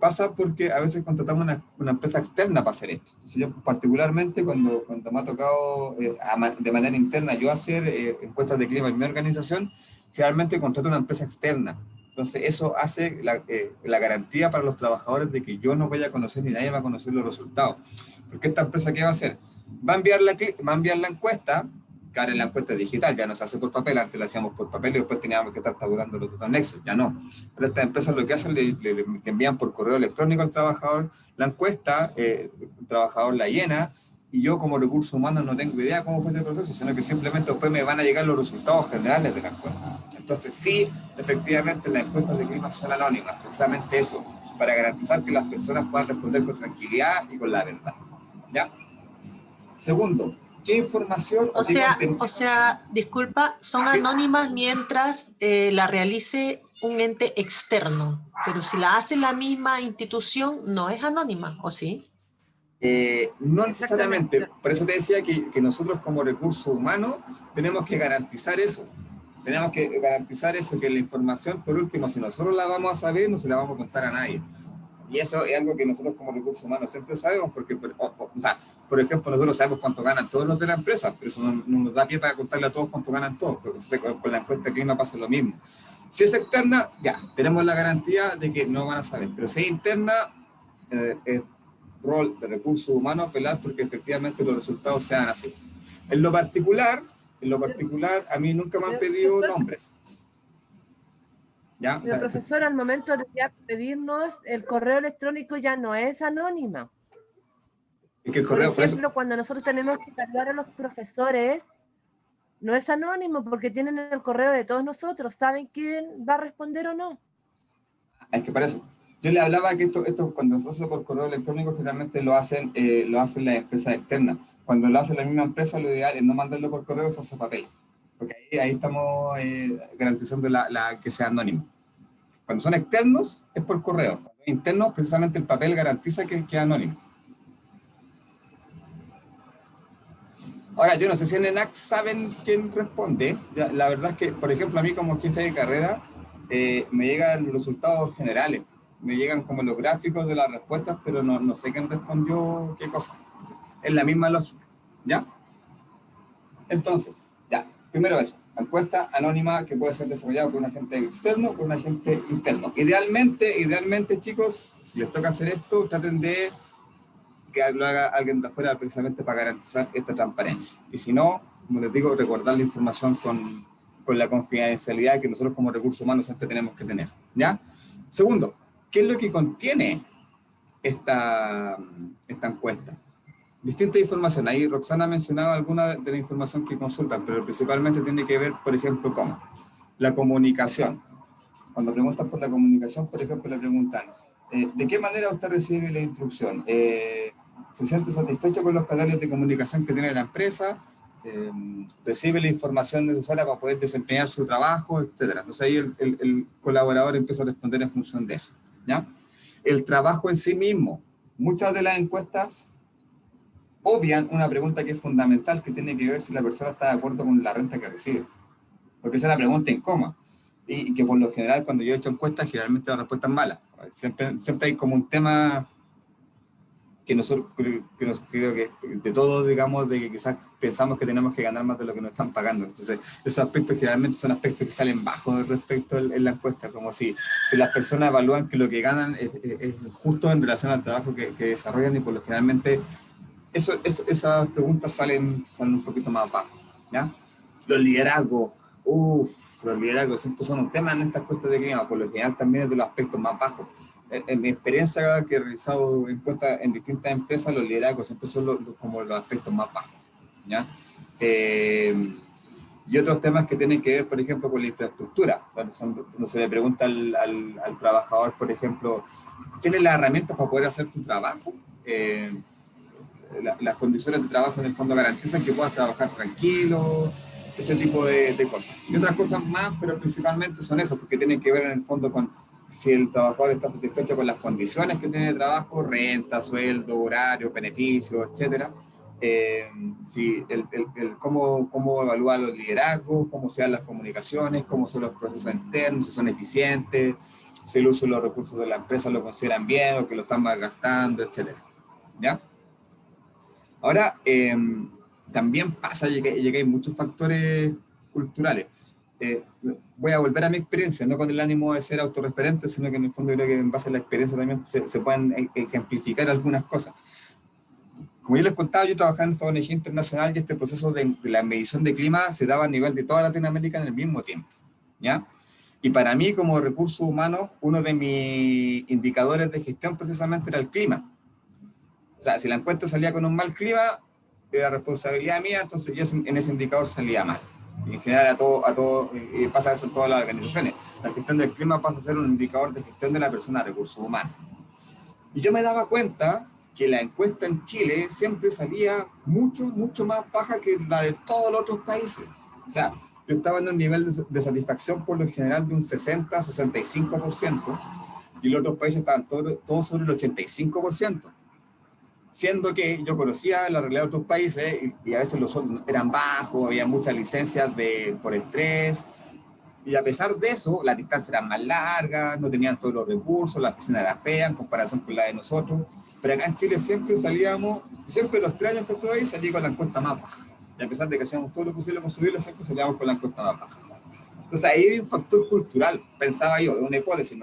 pasa porque a veces contratamos una empresa externa para hacer esto. Entonces yo particularmente cuando me ha tocado de manera interna yo hacer encuestas de clima en mi organización, generalmente contrato una empresa externa. Entonces eso hace la garantía para los trabajadores de que yo no vaya a conocer ni nadie va a conocer los resultados. Porque esta empresa, ¿qué va a hacer? Va a enviar la encuesta, que ahora la encuesta digital, ya no se hace por papel, antes la hacíamos por papel y después teníamos que estar tabulando los datos en Excel, ya no. Pero estas empresas lo que hacen, le envían por correo electrónico al trabajador la encuesta, el trabajador la llena y yo como recursos humanos no tengo idea cómo fue ese proceso, sino que simplemente después me van a llegar los resultados generales de la encuesta. Entonces sí, efectivamente las encuestas de clima son anónimas, precisamente eso, para garantizar que las personas puedan responder con tranquilidad y con la verdad. ¿Ya? Segundo, ¿qué información O sea, disculpa, son anónimas mientras la realice un ente externo, pero si la hace la misma institución, no es anónima, ¿o sí? No necesariamente, por eso te decía que nosotros como recursos humanos tenemos que garantizar eso. Tenemos que garantizar eso, que la información, por último, si nosotros la vamos a saber, no se la vamos a contar a nadie. Y eso es algo que nosotros como recursos humanos siempre sabemos, porque, o sea, por ejemplo, nosotros sabemos cuánto ganan todos los de la empresa, pero eso no nos da pie para contarle a todos cuánto ganan todos. Entonces, con la encuesta de clima pasa lo mismo. Si es externa, ya, tenemos la garantía de que no van a saber, pero si es interna, es rol de recursos humanos velar porque efectivamente los resultados sean así. En lo particular, a mí nunca me han pedido nombres. ¿Ya? O sea, profesor, al momento de ya pedirnos, el correo electrónico ya no es anónima. Es que el correo, por ejemplo, cuando nosotros tenemos que evaluar a los profesores, no es anónimo porque tienen el correo de todos nosotros, saben quién va a responder o no. Es que para eso. Yo le hablaba que esto cuando se hace por correo electrónico generalmente lo hacen las empresas externas. Cuando lo hace la misma empresa, lo ideal es no mandarlo por correo, se hace papel. Porque ahí estamos garantizando que sea anónimo. Cuando son externos, es por correo. Cuando es interno, precisamente el papel garantiza que es anónimo. Ahora, yo no sé si en ENAC saben quién responde. La verdad es que, por ejemplo, a mí como jefe de carrera, me llegan los resultados generales. Me llegan como los gráficos de las respuestas, pero no sé quién respondió qué cosa. Es la misma lógica, ¿ya? Entonces, ya, primero eso. Encuesta anónima que puede ser desarrollada por un agente externo o por un agente interno. Idealmente, chicos, si les toca hacer esto, traten de que lo haga alguien de afuera precisamente para garantizar esta transparencia. Y si no, como les digo, recordar la información con la confidencialidad que nosotros como recursos humanos siempre tenemos que tener, ¿ya? Segundo, ¿qué es lo que contiene esta encuesta? Distinta información. Ahí Roxana mencionaba alguna de la información que consultan, pero principalmente tiene que ver, por ejemplo, con la comunicación. Cuando preguntan por la comunicación, por ejemplo, le preguntan, ¿de qué manera usted recibe la instrucción? ¿Se siente satisfecho con los canales de comunicación que tiene la empresa? ¿Recibe la información necesaria para poder desempeñar su trabajo, etcétera? Entonces ahí el colaborador empieza a responder en función de eso, ¿ya? El trabajo en sí mismo. Muchas de las encuestas obvian una pregunta que es fundamental, que tiene que ver si la persona está de acuerdo con la renta que recibe. Porque esa es la pregunta en coma. Y que por lo general, cuando yo he hecho encuestas, generalmente la respuesta es mala. Siempre hay como un tema que nosotros creo que de todos, digamos, de que quizás pensamos que tenemos que ganar más de lo que nos están pagando. Entonces, esos aspectos generalmente son aspectos que salen bajos respecto en la encuesta, como si las personas evalúan que lo que ganan es justo en relación al trabajo que desarrollan, y por lo generalmente esas preguntas salen un poquito más abajo, ¿ya? Los liderazgos, los liderazgos siempre son un tema en estas encuestas de clima, por lo general también es de los aspectos más bajos. En mi experiencia que he realizado encuestas en distintas empresas, los liderazgos siempre son como los aspectos más bajos, ¿ya? Y otros temas que tienen que ver, por ejemplo, con la infraestructura. Cuando se le pregunta al trabajador, por ejemplo, ¿tienes las herramientas para poder hacer tu trabajo? Las condiciones de trabajo en el fondo garantizan que puedas trabajar tranquilo, ese tipo de cosas. Y otras cosas más, pero principalmente son esas, porque tienen que ver en el fondo con si el trabajador está satisfecho con las condiciones que tiene de trabajo, renta, sueldo, horario, beneficios, etcétera. Si cómo evalúa los liderazgos, cómo se dan las comunicaciones, cómo son los procesos internos, si son eficientes, si el uso de los recursos de la empresa lo consideran bien o que lo están malgastando, etcétera. ¿Ya? Ahora, también pasa y que hay muchos factores culturales. Voy a volver a mi experiencia, no con el ánimo de ser autorreferente, sino que en el fondo creo que en base a la experiencia también se pueden ejemplificar algunas cosas. Como yo les contaba, yo trabajaba en esta ONG internacional y este proceso de la medición de clima se daba a nivel de toda Latinoamérica en el mismo tiempo, ¿ya? Y para mí, como recursos humanos, uno de mis indicadores de gestión precisamente era el clima. O sea, si la encuesta salía con un mal clima, era responsabilidad mía, entonces yo en ese indicador salía mal. Y en general a todo pasa eso en todas las organizaciones. La gestión del clima pasa a ser un indicador de gestión de la persona de recursos humanos. Y yo me daba cuenta que la encuesta en Chile siempre salía mucho más baja que la de todos los otros países. O sea, yo estaba en un nivel de satisfacción por lo general de un 60-65%, y los otros países estaban todos sobre el 85%. Siendo que yo conocía la realidad de otros países y a veces los sueldos eran bajos, había muchas licencias por estrés, y a pesar de eso, las distancias eran más largas, no tenían todos los recursos, la oficina era fea en comparación con la de nosotros, pero acá en Chile siempre salíamos, siempre los 3 años que estuve ahí salí con la encuesta más baja, y a pesar de que hacíamos todo lo posible para subirla, siempre salíamos con la encuesta más baja. Entonces ahí hay un factor cultural, pensaba yo, una hipótesis,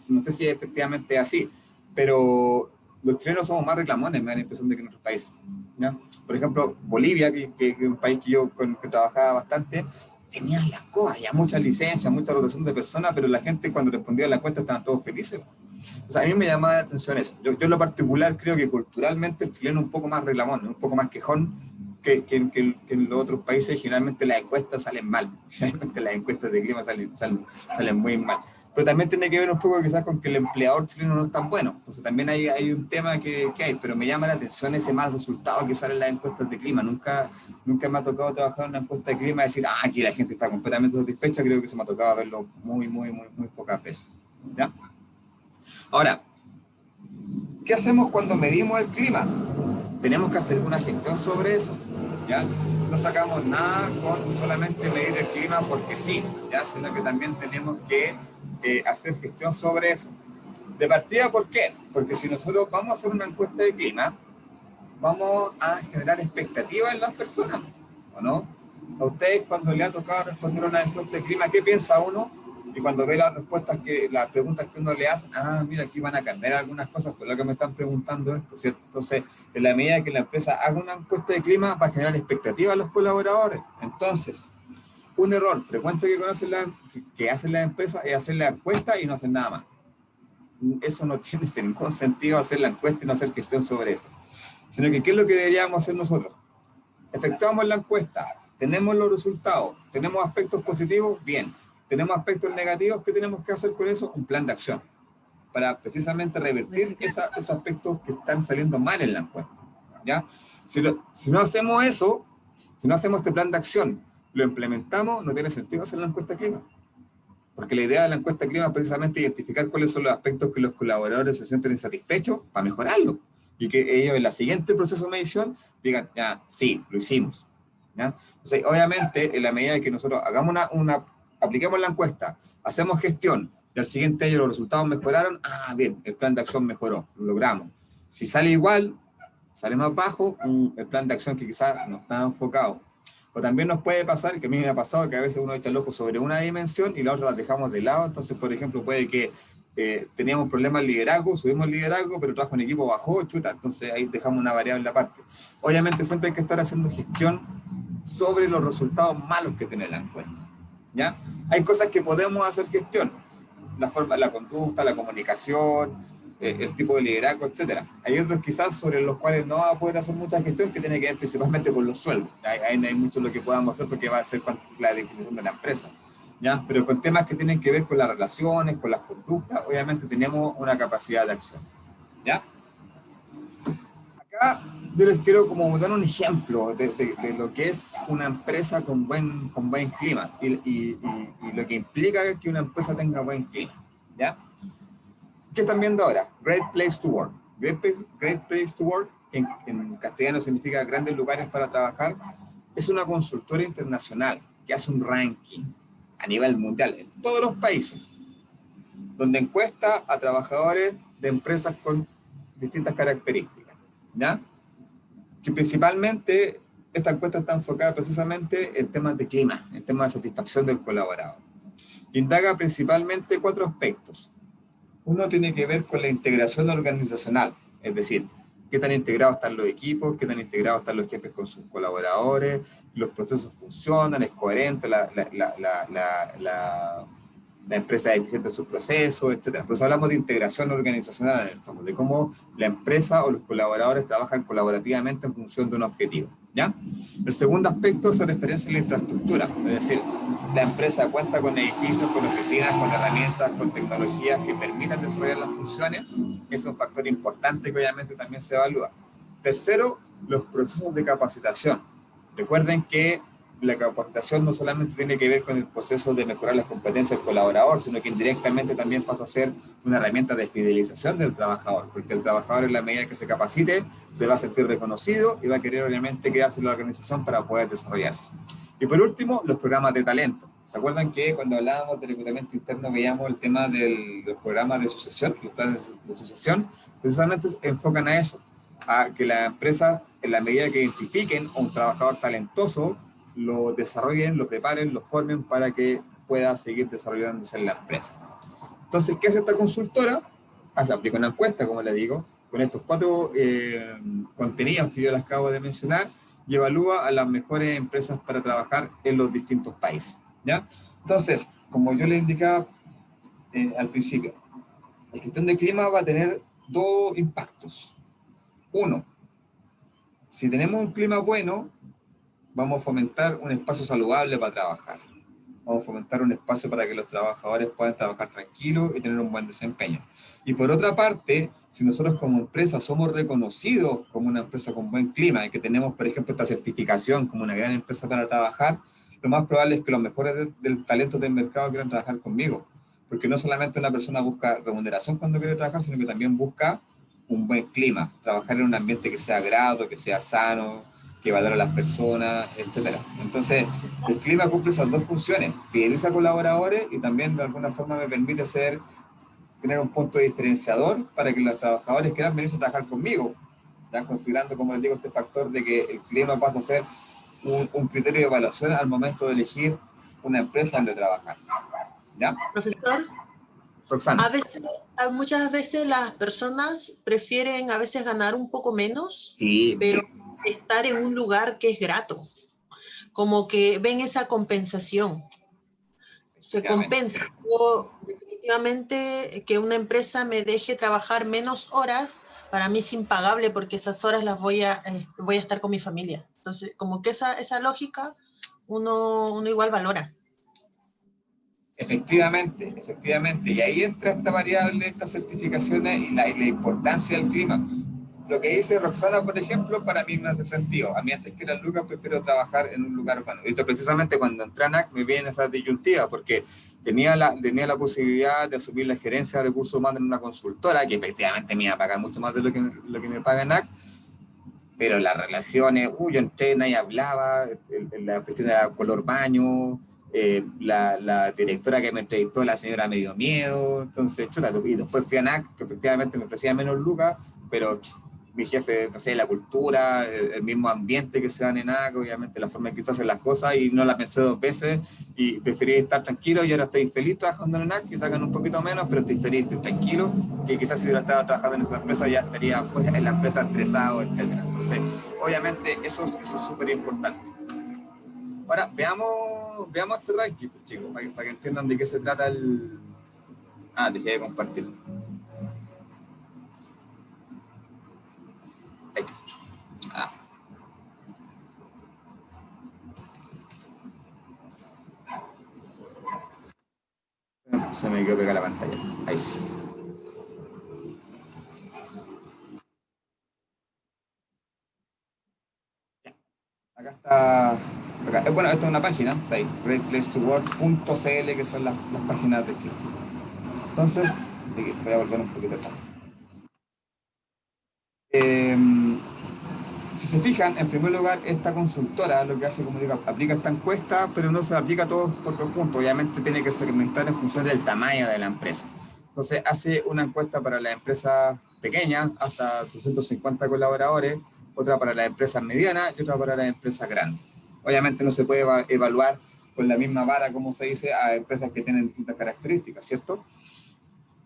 no sé si efectivamente es así, pero los chilenos somos más reclamones, me da la impresión de que en otros países, ¿ya? Por ejemplo, Bolivia, que es un país que yo que trabajaba bastante, tenían las cosas, ya muchas licencias, mucha rotación de personas, pero la gente cuando respondía a la encuesta estaban todos felices. O sea, a mí me llamaba la atención eso. Yo en lo particular creo que culturalmente el chileno es un poco más reclamón, un poco más quejón que en los otros países. Generalmente las encuestas salen mal, generalmente las encuestas de clima salen muy mal. Pero también tiene que ver un poco quizás con que el empleador chileno no es tan bueno. Entonces también hay un tema que hay, pero me llama la atención ese mal resultado que sale en las encuestas de clima. Nunca me ha tocado trabajar en una encuesta de clima y decir, aquí la gente está completamente satisfecha. Creo que se me ha tocado verlo muy pocas veces, ¿ya? Ahora, ¿qué hacemos cuando medimos el clima? Tenemos que hacer una gestión sobre eso, ¿ya? No sacamos nada con solamente medir el clima porque sí, ¿ya? Sino que también tenemos que hacer gestión sobre eso. De partida, ¿por qué? Porque si nosotros vamos a hacer una encuesta de clima, vamos a generar expectativas en las personas, ¿o no? A ustedes cuando le ha tocado responder una encuesta de clima, ¿qué piensa uno? Y cuando ve las preguntas que uno le hace, mira, aquí van a cambiar algunas cosas por lo que me están preguntando esto, ¿cierto? Entonces, en la medida que la empresa haga una encuesta de clima, va a generar expectativas a los colaboradores. Entonces, un error frecuente que hacen las empresas es hacer la encuesta y no hacer nada más. Eso no tiene ningún sentido, hacer la encuesta y no hacer gestión sobre eso. Sino que, ¿qué es lo que deberíamos hacer nosotros? Efectuamos la encuesta, tenemos los resultados, tenemos aspectos positivos, bien. Tenemos aspectos negativos, ¿qué tenemos que hacer con eso? Un plan de acción, para precisamente revertir esos aspectos que están saliendo mal en la encuesta, ¿ya? Si no hacemos eso, si no hacemos este plan de acción, lo implementamos, no tiene sentido hacer la encuesta clima. Porque la idea de la encuesta clima es precisamente identificar cuáles son los aspectos que los colaboradores se sienten insatisfechos para mejorarlo. Y que ellos en el siguiente proceso de medición digan, ya, sí, lo hicimos, ¿ya? Entonces, obviamente, en la medida de que nosotros hagamos apliquemos la encuesta, hacemos gestión, y al siguiente año los resultados mejoraron, bien, el plan de acción mejoró, lo logramos. Si sale igual, sale más bajo, el plan de acción que quizás no está enfocado. O también nos puede pasar, que a mí me ha pasado, que a veces uno echa el ojo sobre una dimensión y la otra la dejamos de lado. Entonces, por ejemplo, puede que teníamos problemas de liderazgo, subimos el liderazgo, pero el trabajo en equipo bajó, entonces ahí dejamos una variable aparte. Obviamente siempre hay que estar haciendo gestión sobre los resultados malos que tiene la encuesta, ¿ya? Hay cosas que podemos hacer gestión, la forma, la conducta, la comunicación, el tipo de liderazgo, etcétera. Hay otros quizás sobre los cuales no va a poder hacer mucha gestión, que tiene que ver principalmente con los sueldos. Ahí no hay mucho lo que podamos hacer porque va a ser la definición de la empresa, ¿ya? Pero con temas que tienen que ver con las relaciones, con las conductas, obviamente tenemos una capacidad de acción, ¿ya? Acá yo les quiero como dar un ejemplo de lo que es una empresa con buen clima y lo que implica que una empresa tenga buen clima, ¿ya? ¿Qué están viendo ahora? Great Place to Work. Great Place to Work, que en castellano significa grandes lugares para trabajar, es una consultora internacional que hace un ranking a nivel mundial en todos los países, donde encuesta a trabajadores de empresas con distintas características, ¿ya? Que principalmente esta encuesta está enfocada precisamente en temas de clima, en temas de satisfacción del colaborador. Indaga principalmente 4 aspectos. Uno tiene que ver con la integración organizacional, es decir, qué tan integrados están los equipos, qué tan integrados están los jefes con sus colaboradores, los procesos funcionan, es coherente la empresa es eficiente en sus procesos, etc. Por eso hablamos de integración organizacional en el fondo, de cómo la empresa o los colaboradores trabajan colaborativamente en función de un objetivo, ¿ya? ¿ya? El segundo aspecto se referencia a la infraestructura, es decir, la empresa cuenta con edificios, con oficinas, con herramientas, con tecnologías que permitan desarrollar las funciones. Es un factor importante que obviamente también se evalúa. Tercero, los procesos de capacitación. Recuerden que la capacitación no solamente tiene que ver con el proceso de mejorar las competencias del colaborador, sino que indirectamente también pasa a ser una herramienta de fidelización del trabajador, porque el trabajador, en la medida que se capacite, se va a sentir reconocido y va a querer obviamente quedarse en la organización para poder desarrollarse. Y por último, los programas de talento. ¿Se acuerdan que cuando hablábamos de reclutamiento interno veíamos el tema de los programas de sucesión, los planes de sucesión? Precisamente enfocan a eso, a que la empresa, en la medida que identifiquen a un trabajador talentoso, lo desarrollen, lo preparen, lo formen para que pueda seguir desarrollándose en la empresa. Entonces, ¿qué hace esta consultora? Aplica una encuesta, como le digo, con estos 4 contenidos que yo les acabo de mencionar y evalúa a las mejores empresas para trabajar en los distintos países, ¿ya? Entonces, como yo les indicaba al principio, la gestión de clima va a tener 2 impactos. Uno, si tenemos un clima bueno, vamos a fomentar un espacio saludable para trabajar. Vamos a fomentar un espacio para que los trabajadores puedan trabajar tranquilos y tener un buen desempeño. Y por otra parte, si nosotros como empresa somos reconocidos como una empresa con buen clima y que tenemos, por ejemplo, esta certificación como una gran empresa para trabajar, lo más probable es que los mejores del talento del mercado quieran trabajar conmigo. Porque no solamente una persona busca remuneración cuando quiere trabajar, sino que también busca un buen clima, trabajar en un ambiente que sea grato, que sea sano, que valora a las personas, etc. Entonces, el clima cumple esas 2 funciones, fideliza colaboradores y también de alguna forma me permite tener un punto diferenciador para que los trabajadores quieran venirse a trabajar conmigo, ¿ya? Considerando, como les digo, este factor de que el clima pasa a ser un criterio de evaluación al momento de elegir una empresa donde trabajar, ¿ya? Profesor, Roxana. muchas veces las personas prefieren a veces ganar un poco menos, Sí. pero estar en un lugar que es grato, como que ven esa compensación, se compensa. Yo, definitivamente, que una empresa me deje trabajar menos horas, para mí es impagable porque esas horas las voy a estar con mi familia. Entonces, como que esa lógica uno igual valora. Efectivamente, efectivamente. Y ahí entra esta variable, estas certificaciones y la importancia del clima. Lo que dice Roxana, por ejemplo, para mí me hace sentido. A mí antes que las lucas prefiero trabajar en un lugar bueno. Esto precisamente cuando entré a ANAC me viene esa disyuntiva, porque tenía la posibilidad de asumir la gerencia de recursos humanos en una consultora, que efectivamente me iba a pagar mucho más de lo que me paga ANAC, pero las relaciones, yo entré, nadie hablaba, la oficina era color baño, la directora que me entrevistó, la señora me dio miedo, entonces, chuta, y después fui a ANAC, que efectivamente me ofrecía menos lucas, pero mi jefe, no sé, la cultura, el mismo ambiente que se dan en ANAC, obviamente la forma en que se hacen las cosas, y no la pensé 2 veces, y preferí estar tranquilo, y ahora estoy feliz trabajando en ANAC, que sacan un poquito menos, pero estoy feliz, estoy tranquilo, que quizás si hubiera estado trabajando en esa empresa ya estaría fuera en la empresa estresado, etc. Entonces, obviamente, eso es súper importante. Ahora, veamos este ranking, pues, chicos, para que entiendan de qué se trata el... dejé de compartir. Ahí. Se me quedó pegada la pantalla. Ahí sí. Acá está. Bueno, esta es una página, está ahí, greatplacetowork.cl, que son las páginas de Chile. Entonces, voy a volver un poquito atrás. Si se fijan, en primer lugar, esta consultora lo que hace, como digo, aplica esta encuesta, pero no se aplica a todos por conjunto. Obviamente tiene que segmentar en función del tamaño de la empresa. Entonces hace una encuesta para las empresas pequeñas, hasta 250 colaboradores, otra para las empresas medianas y otra para las empresas grandes. Obviamente no se puede evaluar con la misma vara, como se dice, a empresas que tienen distintas características, ¿cierto?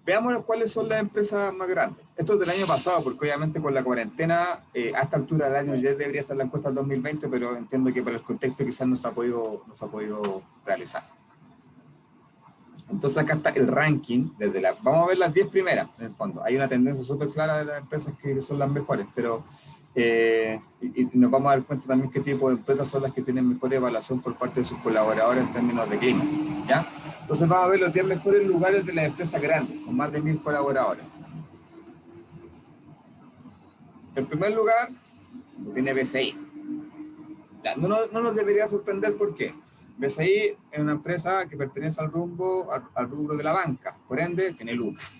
Veamos cuáles son las empresas más grandes. Esto es del año pasado, porque obviamente con la cuarentena, a esta altura del año ya debería estar la encuesta del 2020, pero entiendo que por el contexto quizás no se ha podido realizar. Entonces acá está el ranking, vamos a ver las 10 primeras, en el fondo. Hay una tendencia súper clara de las empresas que son las mejores, pero Y nos vamos a dar cuenta también qué tipo de empresas son las que tienen mejor evaluación por parte de sus colaboradores en términos de clima, ¿ya? Entonces vamos a ver los 10 mejores lugares de las empresas grandes, con más de 1000 colaboradores. En primer lugar, tiene BCI. Ya, no nos debería sorprender por qué. BCI es una empresa que pertenece al rubro de la banca, por ende tiene lucas.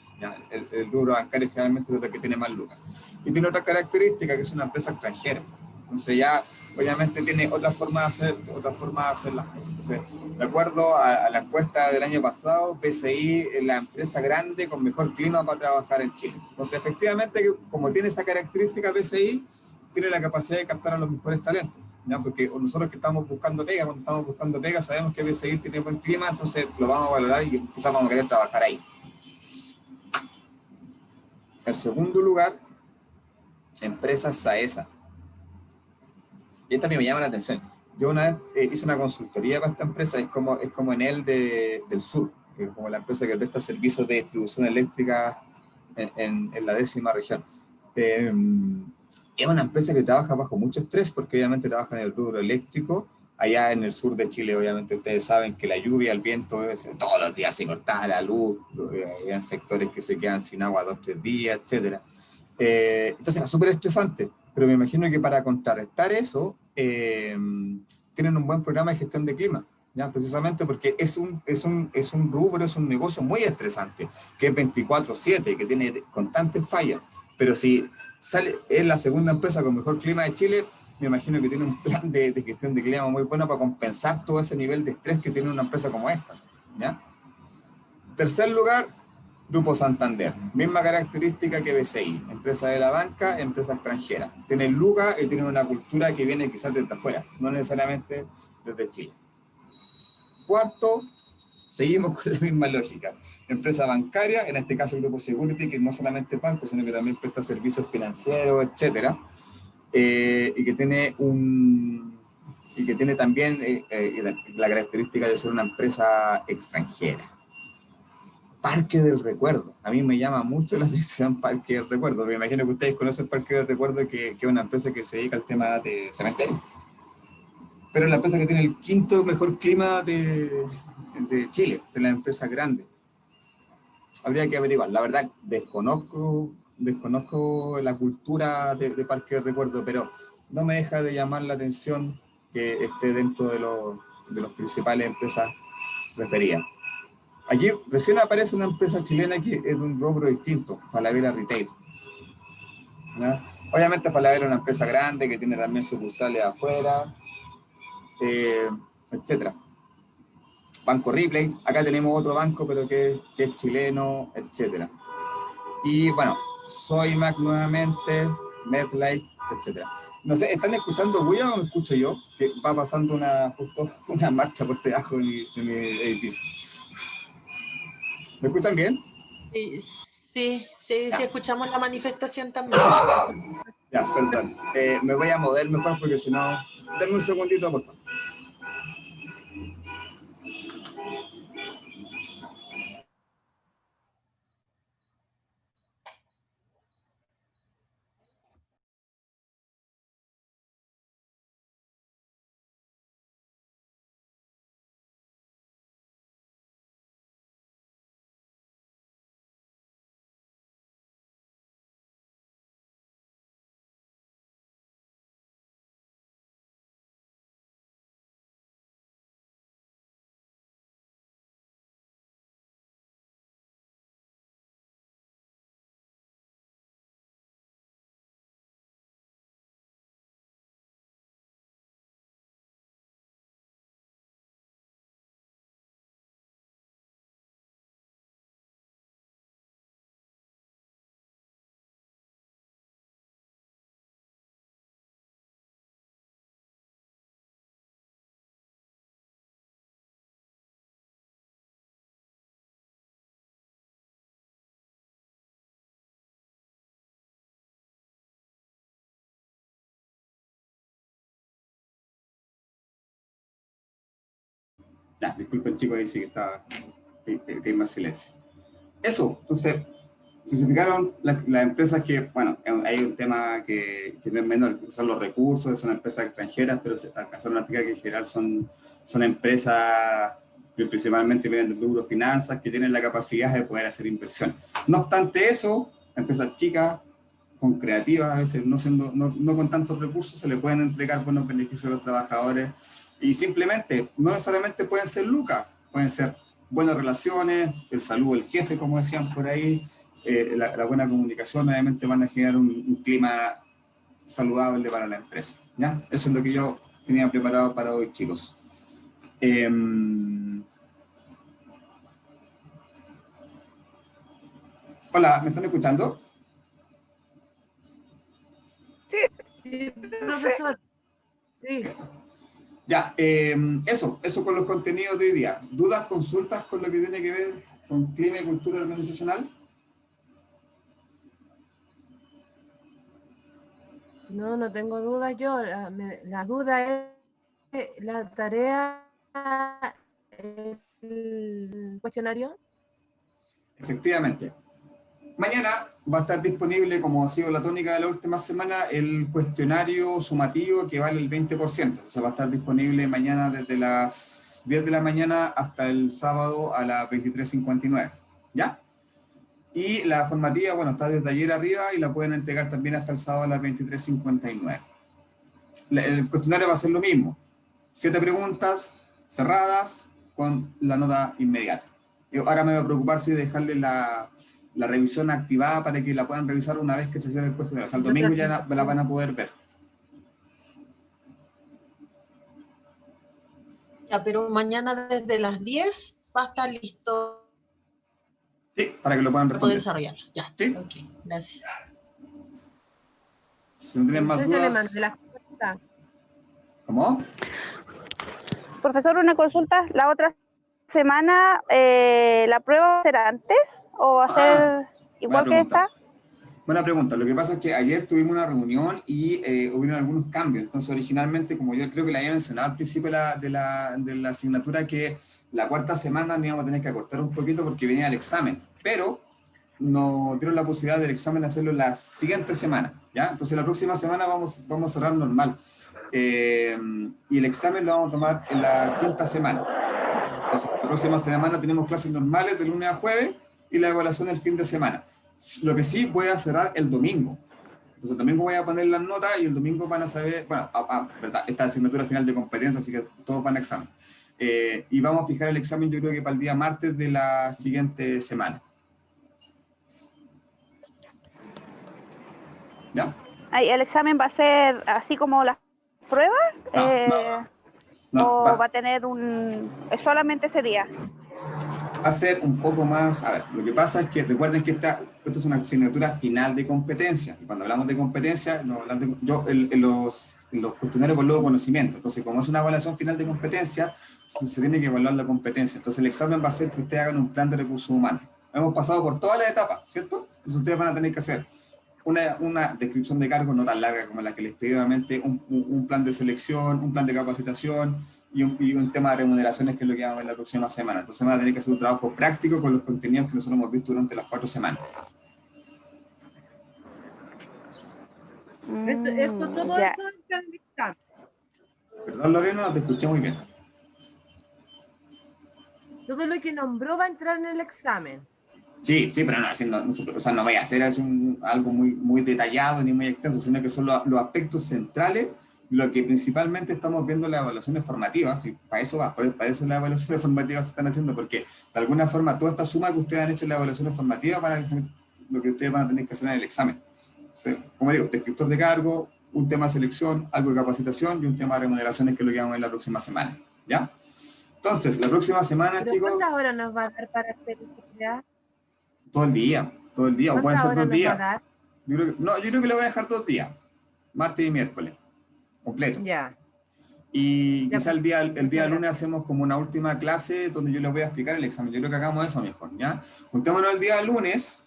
El rubro bancario generalmente es el que tiene más lucas. Y tiene otra característica, que es una empresa extranjera. Entonces ya, obviamente, tiene otra forma de hacer las cosas. Entonces, de acuerdo a la encuesta del año pasado, BCI es la empresa grande con mejor clima para trabajar en Chile. Entonces, efectivamente, como tiene esa característica, BCI tiene la capacidad de captar a los mejores talentos. ¿Ya? Porque nosotros que estamos buscando pega, cuando estamos buscando pega, sabemos que BCI tiene buen clima, entonces lo vamos a valorar y quizás vamos a querer trabajar ahí. En segundo lugar, empresas SAESA. Y esta a mí me llama la atención. Yo una vez hice una consultoría para esta empresa, es como Enel del Sur, que es como la empresa que presta servicios de distribución eléctrica en la 10ª región. Es una empresa que trabaja bajo mucho estrés porque obviamente trabaja en el rubro eléctrico. Allá en el sur de Chile, obviamente ustedes saben que la lluvia, el viento, todos los días se cortaba la luz, hay sectores que se quedan sin agua 2 o 3 días, etc. Entonces era súper estresante, pero me imagino que para contrarrestar eso, tienen un buen programa de gestión de clima, ¿ya? Precisamente porque es un rubro, es un negocio muy estresante, que es 24/7, que tiene constantes fallas, pero si es la segunda empresa con mejor clima de Chile, me imagino que tiene un plan de gestión de clima muy bueno para compensar todo ese nivel de estrés que tiene una empresa como esta, ¿ya? Tercer lugar, Grupo Santander, misma característica que BCI, empresa de la banca, empresa extranjera. Tienen lucas y tienen una cultura que viene quizás desde afuera, no necesariamente desde Chile. Cuarto, seguimos con la misma lógica. Empresa bancaria, en este caso el Grupo Security, que no solamente es banco, sino que también presta servicios financieros, etcétera, y que tiene también la característica de ser una empresa extranjera. Parque del Recuerdo. A mí me llama mucho la atención Parque del Recuerdo. Me imagino que ustedes conocen Parque del Recuerdo, que es una empresa que se dedica al tema de cementerio. Pero es la empresa que tiene el 5º mejor clima de Chile, de la empresa grande. Habría que averiguar. La verdad, desconozco la cultura de Parque del Recuerdo, pero no me deja de llamar la atención que esté dentro de las principales empresas referidas. Aquí recién aparece una empresa chilena que es de un rubro distinto, Falabella Retail, ¿ya? Obviamente Falabella es una empresa grande que tiene también sucursales afuera, etcétera. Banco Ripley, acá tenemos otro banco pero que es chileno, etcétera. Y bueno, Soymac nuevamente, MedLife, etcétera. No sé, ¿están escuchando bulla o me escucho yo? Que va pasando justo una marcha por debajo de mi edificio. ¿Me escuchan bien? Sí, escuchamos la manifestación también. Ya, perdón. Me voy a mover mejor porque si no... Denme un segundito, por favor. Ya, disculpen chicos, ahí sí que hay más silencio. Eso, entonces, si se fijaron, las empresas que, bueno, hay un tema que no es menor, que son los recursos, son empresas extranjeras, pero se alcanzaron a explicar que en general son empresas que principalmente vienen del rubro finanzas, que tienen la capacidad de poder hacer inversión. No obstante eso, empresas chicas, con creativas, a veces no con tantos recursos, se le pueden entregar buenos beneficios a los trabajadores, y simplemente, no necesariamente pueden ser lucas, pueden ser buenas relaciones, el saludo del jefe, como decían por ahí, la buena comunicación, obviamente van a generar un clima saludable para la empresa, ¿ya? Eso es lo que yo tenía preparado para hoy, chicos. Hola, ¿me están escuchando? Sí, profesor. Sí. Ya, eso con los contenidos de hoy día. ¿Dudas, consultas con lo que tiene que ver con clima y cultura organizacional? No tengo dudas yo. La duda es la tarea, el cuestionario. Efectivamente. Mañana va a estar disponible, como ha sido la tónica de la última semana, el cuestionario sumativo que vale el 20%. O sea, va a estar disponible mañana desde las 10 de la mañana hasta el sábado a las 23:59. ¿Ya? Y la formativa, bueno, está desde ayer arriba y la pueden entregar también hasta el sábado a las 23:59. El cuestionario va a ser lo mismo. 7 preguntas cerradas con la nota inmediata. Ahora me voy a preocupar si dejarle la revisión activada para que la puedan revisar una vez que se cierre el cuestionario. O sea, el domingo ya la van a poder ver. Ya, pero mañana desde las 10 va a estar listo Sí, para que lo puedan para poder responder. desarrollarlo. Ya, Sí. ok, gracias. Si no tienen más Entonces yo le dudas... mandé la respuesta. ¿Cómo? Profesor, una consulta. ¿La otra semana la prueba va a ser antes o va a ser igual que esta? Buena pregunta. Lo que pasa es que ayer tuvimos una reunión y hubieron algunos cambios. Entonces, originalmente, como yo creo que le había mencionado al principio de la asignatura, que la cuarta semana nos íbamos a tener que acortar un poquito porque venía el examen. Pero nos dieron la posibilidad del examen hacerlo la siguiente semana, ¿ya? Entonces, la próxima semana vamos a cerrar normal. Y el examen lo vamos a tomar en la quinta semana. Entonces, la próxima semana tenemos clases normales de lunes a jueves y la evaluación el fin de semana. Lo que sí voy a cerrar el domingo. Entonces, el domingo voy a poner las notas y el domingo van a saber, bueno, verdad, esta asignatura final de competencia, así que todos van a examen. Y vamos a fijar el examen, yo creo que para el día martes de la siguiente semana. ¿Ya? ¿El examen va a ser así como las pruebas? ¿O va a tener es solamente ese día? Va a ser un poco más, a ver, lo que pasa es que recuerden que esta es una asignatura final de competencia, y cuando hablamos de competencia, los cuestionarios evalúan conocimiento, entonces como es una evaluación final de competencia, se tiene que evaluar la competencia, entonces el examen va a ser que ustedes hagan un plan de recursos humanos. Hemos pasado por todas las etapas, ¿cierto? Entonces ustedes van a tener que hacer una descripción de cargo no tan larga como la que les pedí, obviamente, un plan de selección, un plan de capacitación, y un tema de remuneraciones, que es lo que vamos a ver la próxima semana. Entonces van a tener que hacer un trabajo práctico con los contenidos que nosotros hemos visto durante las 4 semanas. Todo eso entra en el examen. Perdón, Lorena, no te escuché muy bien. Todo lo que nombró va a entrar en el examen. Sí, pero no vaya a ser algo muy detallado ni muy extenso, sino que son los aspectos centrales, lo que principalmente estamos viendo en las evaluaciones formativas, y para eso las evaluaciones formativas se están haciendo, porque de alguna forma toda esta suma que ustedes han hecho en las evaluaciones formativas van a ser lo que ustedes van a tener que hacer en el examen. ¿Sí? Como digo, descriptor de cargo, un tema de selección, algo de capacitación y un tema de remuneraciones, que es lo que vamos a ver la próxima semana. ¿Ya? Entonces, la próxima semana, ¿Pero chicos... cuántas horas nos va a dar para hacer esta? Todo el día, o pueden ser 2 días. Yo creo que lo voy a dejar 2 días, martes y miércoles, completo. Ya. Y Ya, quizá el día lunes hacemos como una última clase donde yo les voy a explicar el examen. Yo creo que hagamos eso mejor, ¿ya? Juntémonos el día lunes,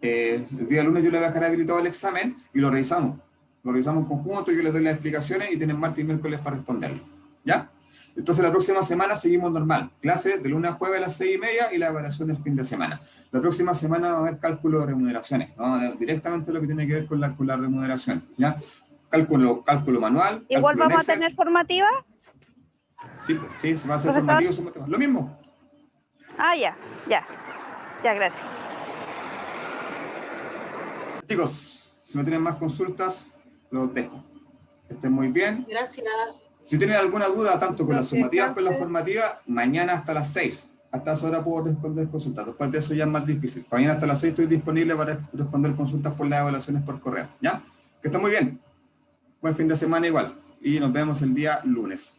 yo les voy a dejar habilitado el examen y lo revisamos. Lo revisamos en conjunto, yo les doy las explicaciones y tienen martes y miércoles para responderlo, ¿ya? Entonces la próxima semana seguimos normal. Clase de lunes a jueves a las 6:30 y la evaluación del fin de semana. La próxima semana va a haber cálculo de remuneraciones. Vamos a ver directamente lo que tiene que ver con la remuneración. ¿Ya? Cálculo manual. Igual cálculo en vamos a Excel. tener formativa. Sí, sí, se va a hacer Profesor. formativo. Lo mismo. Ah, ya, gracias. Chicos, si no tienen más consultas, los dejo. Que estén muy bien. Gracias. Si tienen alguna duda, tanto con las Entonces, sumativas como con la entonces- formativa, mañana hasta las 6. Hasta esa hora puedo responder consultas. Después de eso ya es más difícil. Mañana hasta las 6 estoy disponible para responder consultas por las evaluaciones por correo. ¿Ya? Que estén muy bien. Buen fin de semana igual. Y nos vemos el día lunes.